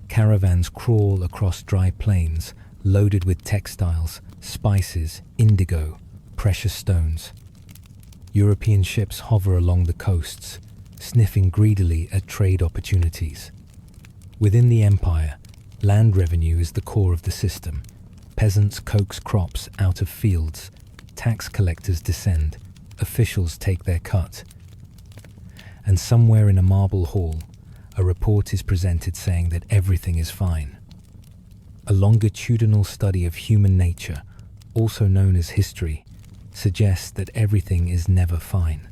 Caravans crawl across dry plains, loaded with textiles, spices, indigo, precious stones. European ships hover along the coasts, sniffing greedily at trade opportunities. Within the empire, land revenue is the core of the system. Peasants coax crops out of fields, tax collectors descend, officials take their cut. And somewhere in a marble hall, a report is presented saying that everything is fine. A longitudinal study of human nature, also known as history, suggests that everything is never fine.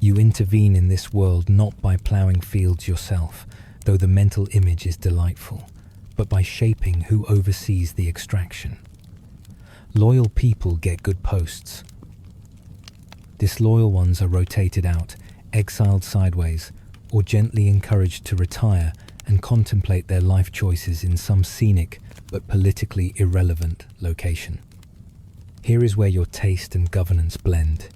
You intervene in this world not by ploughing fields yourself, though the mental image is delightful, but by shaping who oversees the extraction. Loyal people get good posts. Disloyal ones are rotated out, exiled sideways, or gently encouraged to retire and contemplate their life choices in some scenic but politically irrelevant location. Here is where your taste and governance blend.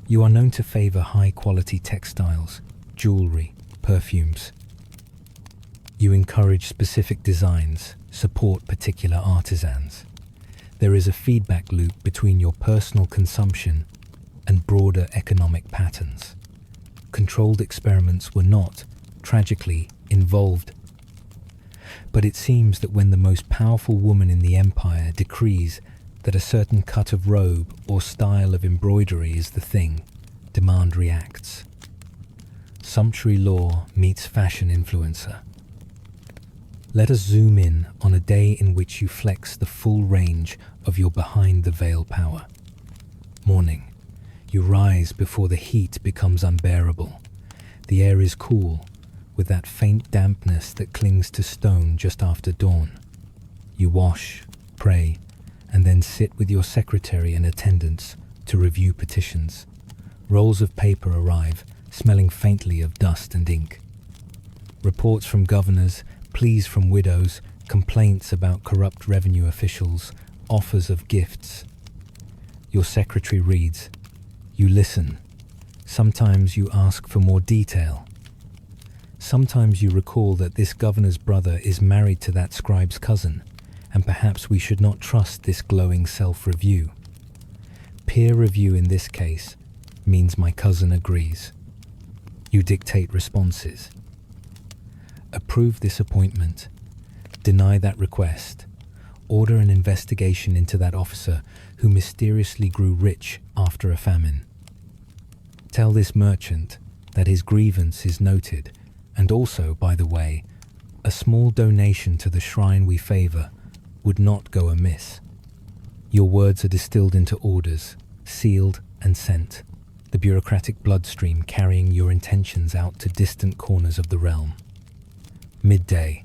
You are known to favor high-quality textiles, jewelry, perfumes. You encourage specific designs, support particular artisans. There is a feedback loop between your personal consumption and broader economic patterns. Controlled experiments were not, tragically, involved. But it seems that when the most powerful woman in the empire decrees that a certain cut of robe or style of embroidery is the thing, demand reacts. Sumptuary law meets fashion influencer. Let us zoom in on a day in which you flex the full range of your behind-the-veil power. Morning. You rise before the heat becomes unbearable. The air is cool, with that faint dampness that clings to stone just after dawn. You wash, pray, and then sit with your secretary and attendants to review petitions. Rolls of paper arrive, smelling faintly of dust and ink. Reports from governors, pleas from widows, complaints about corrupt revenue officials, offers of gifts. Your secretary reads. You listen. Sometimes you ask for more detail. Sometimes you recall that this governor's brother is married to that scribe's cousin, and perhaps we should not trust this glowing self-review. Peer review in this case means my cousin agrees. You dictate responses. Approve this appointment. Deny that request. Order an investigation into that officer who who mysteriously grew rich after a famine. Tell this merchant that his grievance is noted, and also, by the way, a small donation to the shrine we favor would not go amiss. Your words are distilled into orders, sealed and sent, the bureaucratic bloodstream carrying your intentions out to distant corners of the realm. Midday,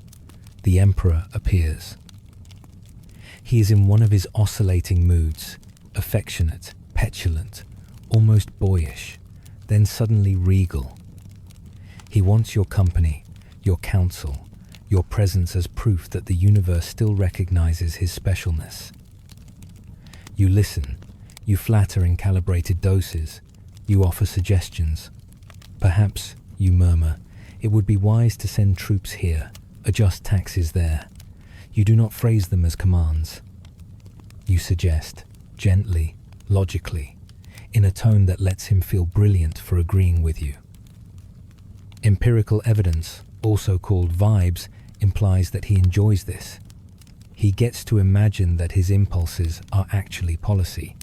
the emperor appears. He is in one of his oscillating moods, affectionate, petulant, almost boyish, then suddenly regal. He wants your company, your counsel, your presence as proof that the universe still recognizes his specialness. You listen, you flatter in calibrated doses, you offer suggestions. Perhaps, you murmur, it would be wise to send troops here, adjust taxes there. You do not phrase them as commands. You suggest, gently, logically, in a tone that lets him feel brilliant for agreeing with you. Empirical evidence, also called vibes, implies that he enjoys this. He gets to imagine that his impulses are actually policy.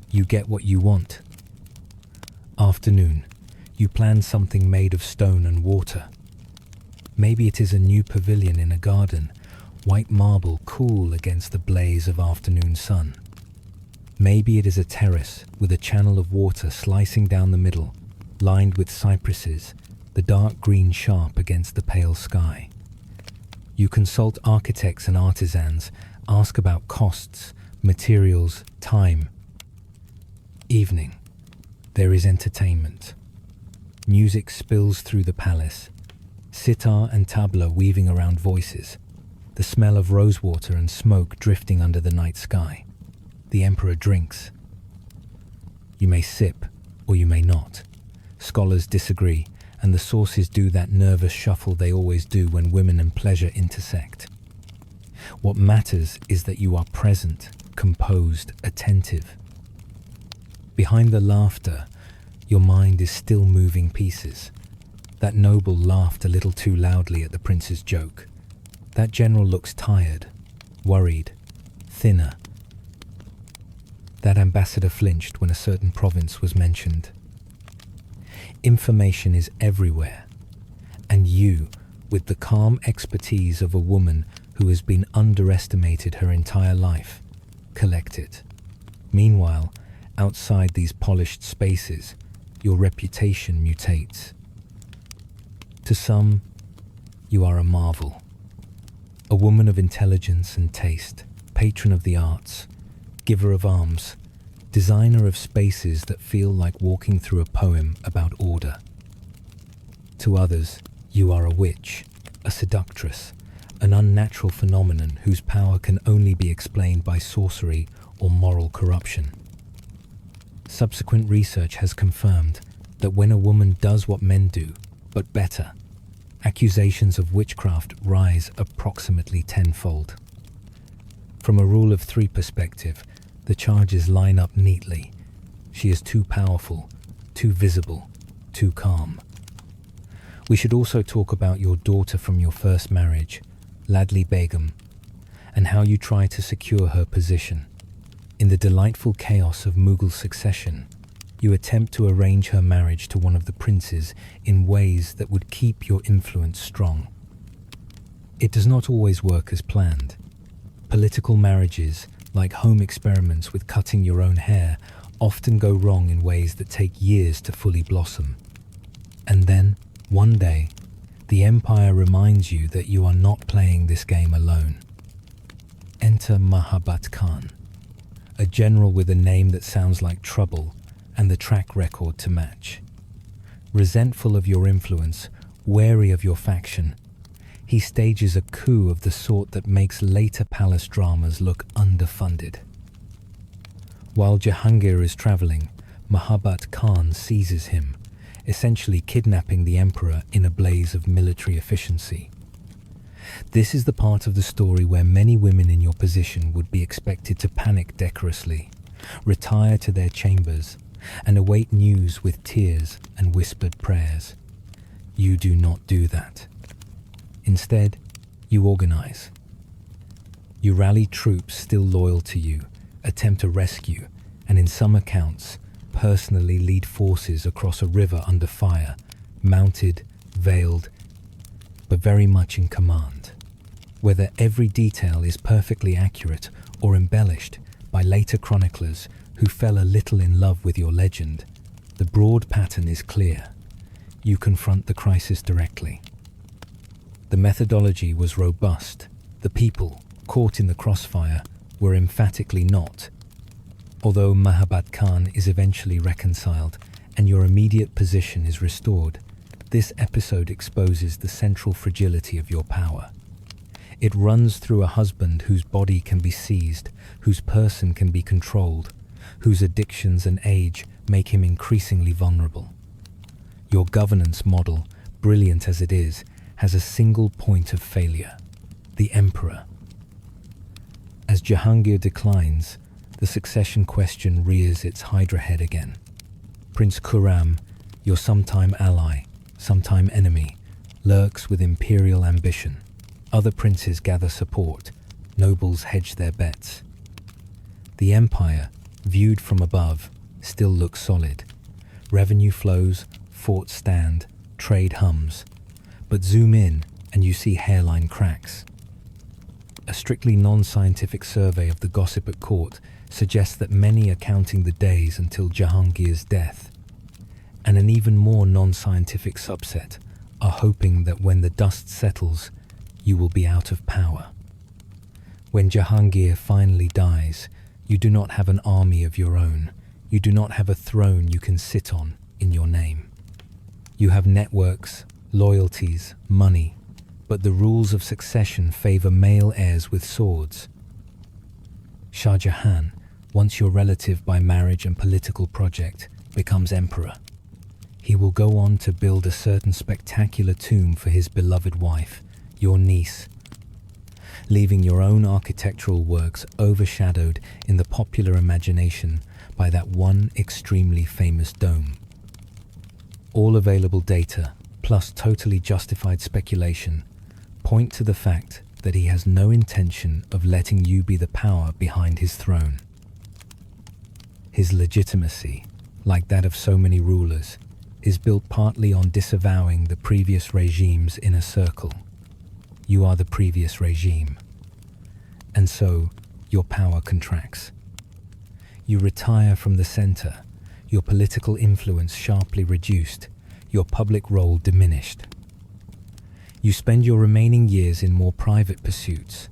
You get what you want. Afternoon, you plan something made of stone and water. Maybe it is a new pavilion in a garden, white marble cool against the blaze of afternoon sun. Maybe it is a terrace with a channel of water slicing down the middle, lined with cypresses, the dark green sharp against the pale sky. You consult architects and artisans, ask about costs, materials, time. Evening. There is entertainment. Music spills through the palace, sitar and tabla weaving around voices, the smell of rosewater and smoke drifting under the night sky. The emperor drinks. You may sip, or you may not. Scholars disagree, and the sources do that nervous shuffle they always do when women and pleasure intersect. What matters is that you are present, composed, attentive. Behind the laughter, your mind is still moving pieces. That noble laughed a little too loudly at the prince's joke. That general looks tired, worried, thinner. That ambassador flinched when a certain province was mentioned. Information is everywhere, and you, with the calm expertise of a woman who has been underestimated her entire life, collect it. Meanwhile, outside these polished spaces, your reputation mutates. To some, you are a marvel. A woman of intelligence and taste, patron of the arts, giver of alms, designer of spaces that feel like walking through a poem about order. To others, you are a witch, a seductress, an unnatural phenomenon whose power can only be explained by sorcery or moral corruption. Subsequent research has confirmed that when a woman does what men do, but better, accusations of witchcraft rise approximately tenfold. From a rule of three perspective, the charges line up neatly. She is too powerful, too visible, too calm. We should also talk about your daughter from your first marriage, Ladli Begum, and how you try to secure her position. In the delightful chaos of Mughal succession, you attempt to arrange her marriage to one of the princes in ways that would keep your influence strong. It does not always work as planned. Political marriages, like home experiments with cutting your own hair, often go wrong in ways that take years to fully blossom. And then, one day, the empire reminds you that you are not playing this game alone. Enter Mahabat Khan, a general with a name that sounds like trouble and the track record to match. Resentful of your influence, wary of your faction, he stages a coup of the sort that makes later palace dramas look underfunded. While Jahangir is traveling, Mahabat Khan seizes him, essentially kidnapping the emperor in a blaze of military efficiency. This is the part of the story where many women in your position would be expected to panic decorously, retire to their chambers, and await news with tears and whispered prayers. You do not do that. Instead, you organize. You rally troops still loyal to you, attempt a rescue, and in some accounts, personally lead forces across a river under fire, mounted, veiled, but very much in command. Whether every detail is perfectly accurate or embellished by later chroniclers who fell a little in love with your legend, the broad pattern is clear. You confront the crisis directly. The methodology was robust. The people, caught in the crossfire, were emphatically not. Although Mahabad Khan is eventually reconciled and your immediate position is restored, this episode exposes the central fragility of your power. It runs through a husband whose body can be seized, whose person can be controlled, whose addictions and age make him increasingly vulnerable. Your governance model, brilliant as it is, has a single point of failure: the emperor. As Jahangir declines, the succession question rears its hydra head again. Prince Khurram, your sometime ally, sometime enemy, lurks with imperial ambition. Other princes gather support, nobles hedge their bets. The empire, viewed from above, still looks solid. Revenue flows, forts stand, trade hums. But zoom in and you see hairline cracks. A strictly non-scientific survey of the gossip at court suggests that many are counting the days until Jahangir's death, and an even more non-scientific subset are hoping that when the dust settles, you will be out of power. When Jahangir finally dies, you do not have an army of your own. You do not have a throne you can sit on in your name. You have networks, loyalties, money, but the rules of succession favor male heirs with swords. Shah Jahan, once your relative by marriage and political project, becomes emperor. He will go on to build a certain spectacular tomb for his beloved wife, your niece, leaving your own architectural works overshadowed in the popular imagination by that one extremely famous dome. All available data, plus totally justified speculation, point to the fact that he has no intention of letting you be the power behind his throne. His legitimacy, like that of so many rulers, is built partly on disavowing the previous regime's inner circle. You are the previous regime. And so, your power contracts. You retire from the center, your political influence sharply reduced, your public role diminished. You spend your remaining years in more private pursuits: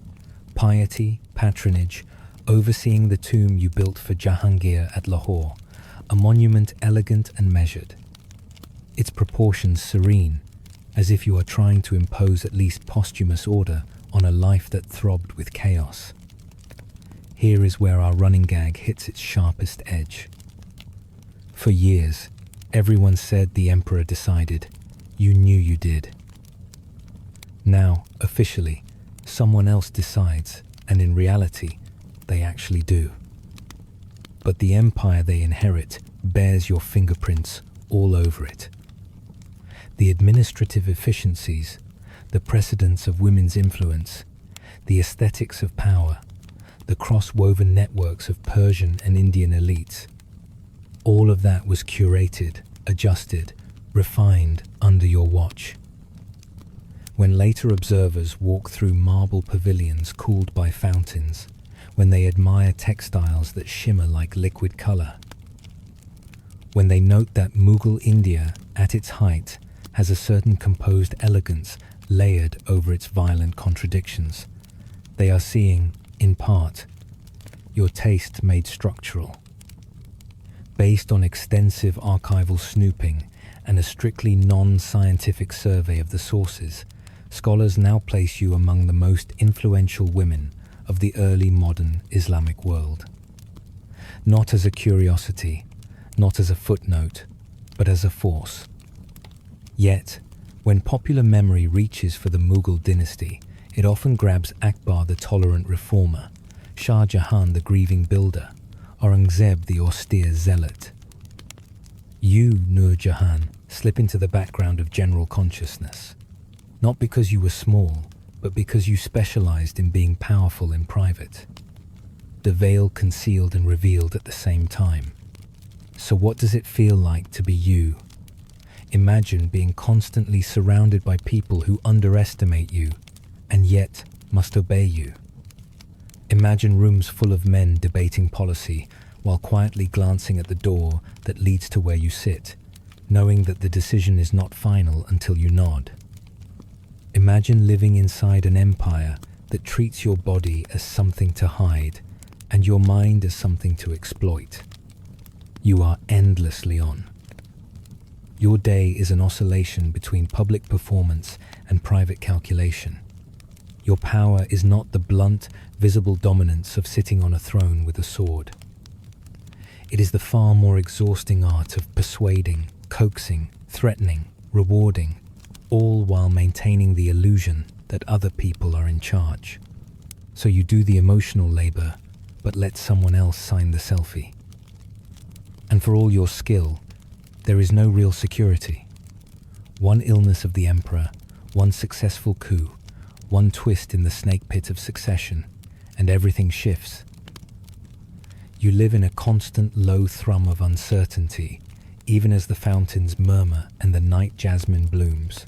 piety, patronage, overseeing the tomb you built for Jahangir at Lahore, a monument elegant and measured, its proportions serene, as if you are trying to impose at least posthumous order on a life that throbbed with chaos. Here is where our running gag hits its sharpest edge. For years, everyone said the emperor decided. You knew you did. Now, officially, someone else decides, and in reality, they actually do. But the empire they inherit bears your fingerprints all over it. The administrative efficiencies, the precedence of women's influence, the aesthetics of power, the cross-woven networks of Persian and Indian elites, all of that was curated, adjusted, refined under your watch. When later observers walk through marble pavilions cooled by fountains, when they admire textiles that shimmer like liquid color, when they note that Mughal India, at its height, has a certain composed elegance layered over its violent contradictions, they are seeing, in part, your taste made structural. Based on extensive archival snooping and a strictly non-scientific survey of the sources, scholars now place you among the most influential women of the early modern Islamic world. Not as a curiosity, not as a footnote, but as a force. Yet, when popular memory reaches for the Mughal dynasty, it often grabs Akbar the tolerant reformer, Shah Jahan the grieving builder, Aurangzeb the austere zealot. You, Nur Jahan, slip into the background of general consciousness, not because you were small, but because you specialized in being powerful in private. the veil concealed and revealed at the same time. So what does it feel like to be you? Imagine being constantly surrounded by people who underestimate you and yet must obey you. Imagine rooms full of men debating policy while quietly glancing at the door that leads to where you sit, knowing that the decision is not final until you nod. Imagine living inside an empire that treats your body as something to hide and your mind as something to exploit. You are endlessly on. Your day is an oscillation between public performance and private calculation. Your power is not the blunt, visible dominance of sitting on a throne with a sword. It is the far more exhausting art of persuading, coaxing, threatening, rewarding, all while maintaining the illusion that other people are in charge. So you do the emotional labor, but let someone else sign the selfie. And for all your skill, there is no real security. One illness of the emperor, one successful coup, one twist in the snake pit of succession, and everything shifts. You live in a constant low thrum of uncertainty, even as the fountains murmur and the night jasmine blooms.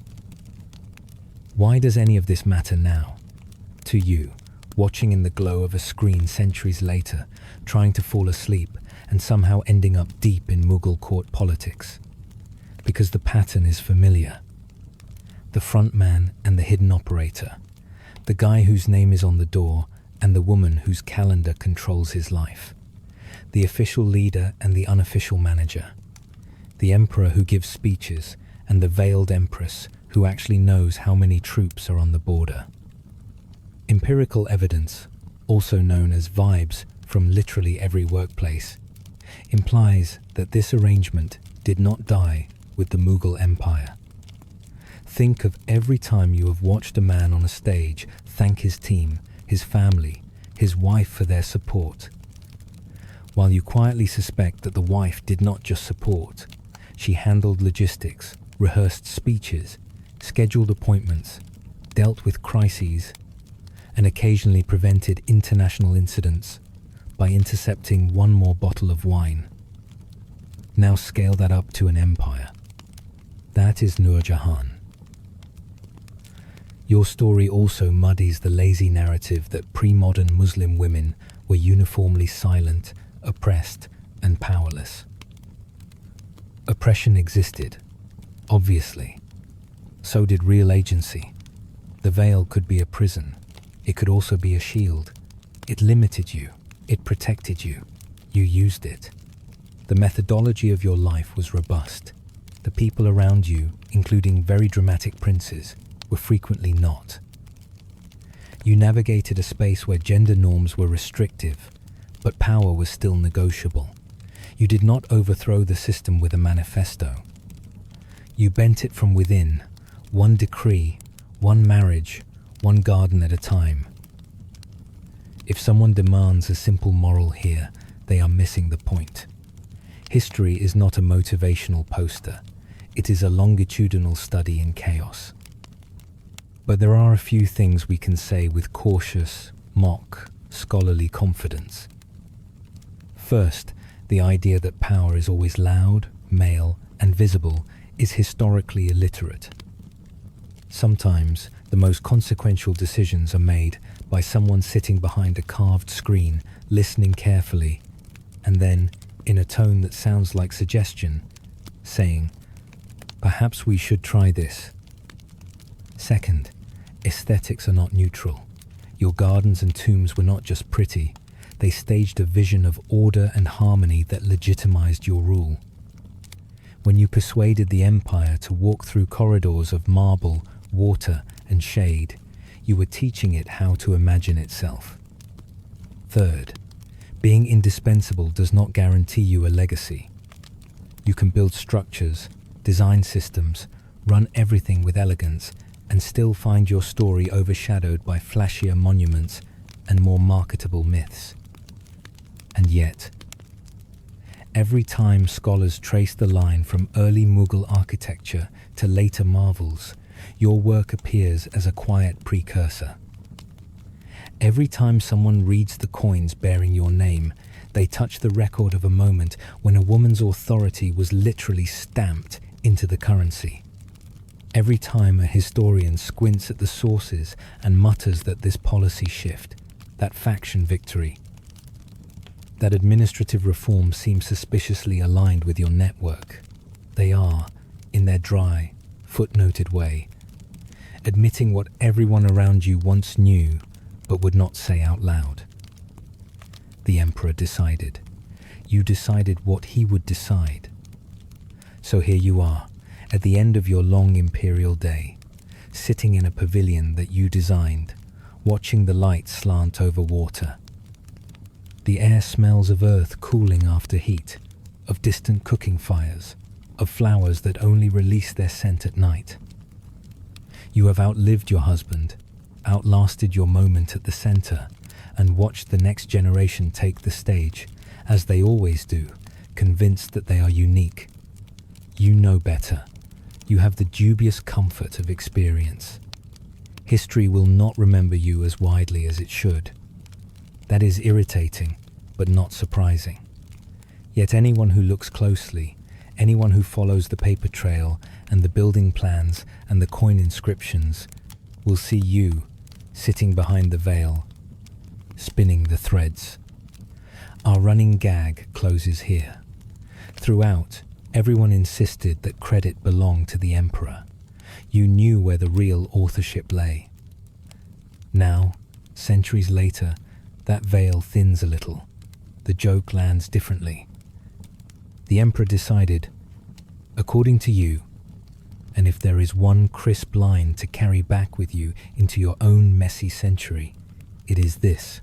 Why does any of this matter now? To you, watching in the glow of a screen centuries later, trying to fall asleep and somehow ending up deep in Mughal court politics. Because the pattern is familiar. The front man and the hidden operator. The guy whose name is on the door and the woman whose calendar controls his life. The official leader and the unofficial manager. The emperor who gives speeches and the veiled empress who actually knows how many troops are on the border. Empirical evidence, also known as vibes from literally every workplace, implies that this arrangement did not die with the Mughal Empire. Think of every time you have watched a man on a stage thank his team, his family, his wife for their support. While you quietly suspect that the wife did not just support, she handled logistics, rehearsed speeches, scheduled appointments, dealt with crises, and occasionally prevented international incidents by intercepting one more bottle of wine. Now scale that up to an empire. That is Nur Jahan. Your story also muddies the lazy narrative that pre-modern Muslim women were uniformly silent, oppressed, and powerless. Oppression existed, obviously. So did real agency. The veil could be a prison. It could also be a shield. It limited you. It protected you. You used it. The methodology of your life was robust. The people around you, including very dramatic princes, were frequently not. You navigated a space where gender norms were restrictive, but power was still negotiable. You did not overthrow the system with a manifesto. You bent it from within, one decree, one marriage, one garden at a time. If someone demands a simple moral here, they are missing the point. History is not a motivational poster. It is a longitudinal study in chaos. But there are a few things we can say with cautious, mock, scholarly confidence. First, the idea that power is always loud, male, and visible is historically illiterate. Sometimes, the most consequential decisions are made by someone sitting behind a carved screen, listening carefully, and then, in a tone that sounds like suggestion, saying, "Perhaps we should try this." Second, aesthetics are not neutral. Your gardens and tombs were not just pretty, they staged a vision of order and harmony that legitimized your rule. When you persuaded the empire to walk through corridors of marble, water, and shade, you were teaching it how to imagine itself. Third, being indispensable does not guarantee you a legacy. You can build structures, design systems, run everything with elegance, and still find your story overshadowed by flashier monuments and more marketable myths. And yet, every time scholars trace the line from early Mughal architecture to later marvels, your work appears as a quiet precursor. Every time someone reads the coins bearing your name, they touch the record of a moment when a woman's authority was literally stamped into the currency. Every time a historian squints at the sources and mutters that this policy shift, that faction victory, that administrative reform seems suspiciously aligned with your network, they are, in their dry, footnoted way, admitting what everyone around you once knew but would not say out loud. The emperor decided. You decided what he would decide. So here you are, at the end of your long imperial day, sitting in a pavilion that you designed, watching the light slant over water. The air smells of earth cooling after heat, of distant cooking fires, of flowers that only release their scent at night. You have outlived your husband, outlasted your moment at the center, and watched the next generation take the stage, as they always do, convinced that they are unique. You know better. You have the dubious comfort of experience. History will not remember you as widely as it should. That is irritating, but not surprising. Yet anyone who looks closely, anyone who follows the paper trail and the building plans and the coin inscriptions, will see you sitting behind the veil, spinning the threads. Our running gag closes here. Throughout, everyone insisted that credit belonged to the emperor. You knew where the real authorship lay. Now, centuries later, that veil thins a little. The joke lands differently. The emperor decided, according to you, and if there is one crisp line to carry back with you into your own messy century, it is this.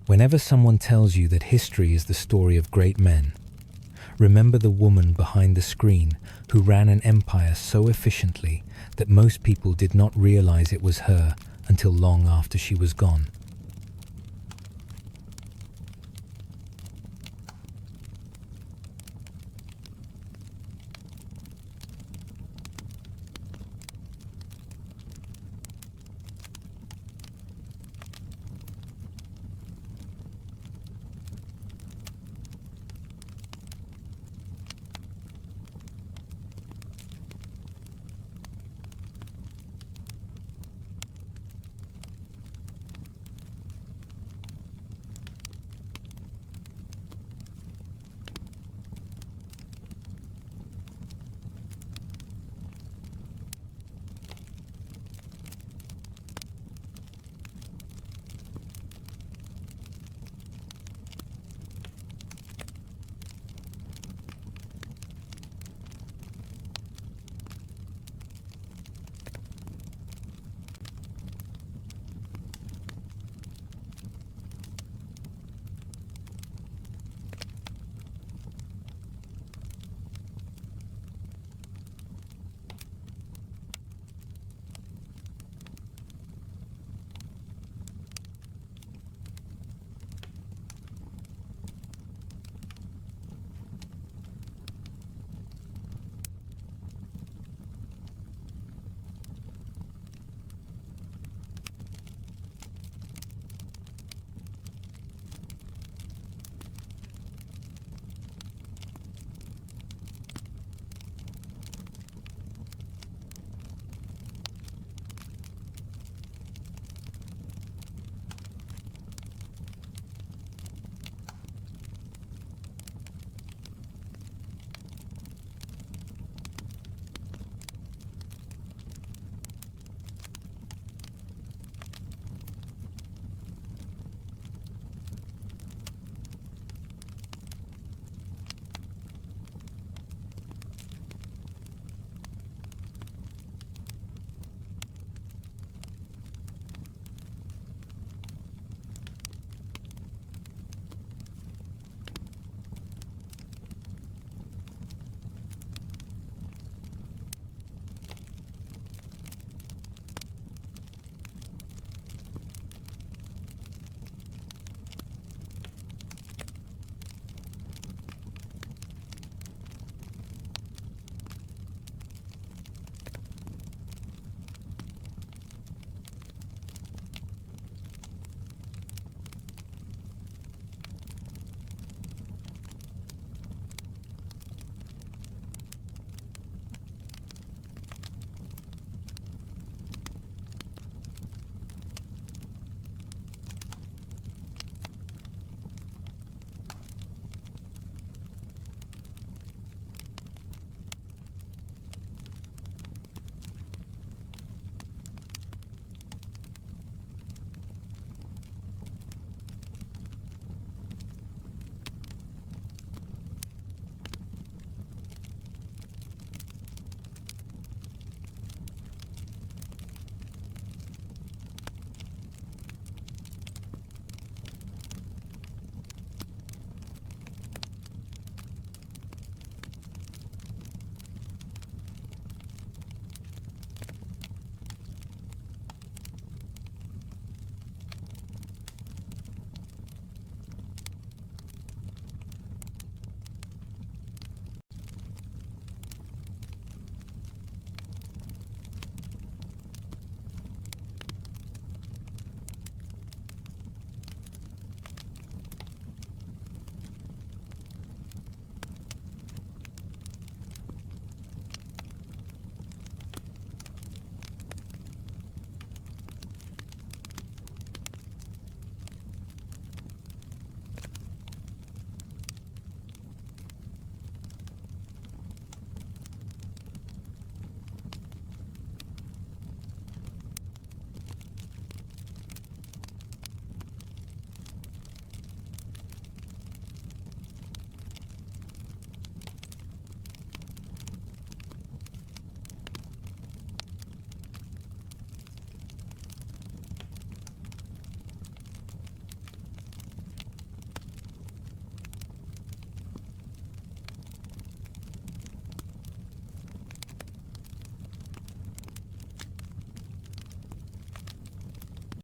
Whenever someone tells you that history is the story of great men, remember the woman behind the screen who ran an empire so efficiently that most people did not realize it was her until long after she was gone.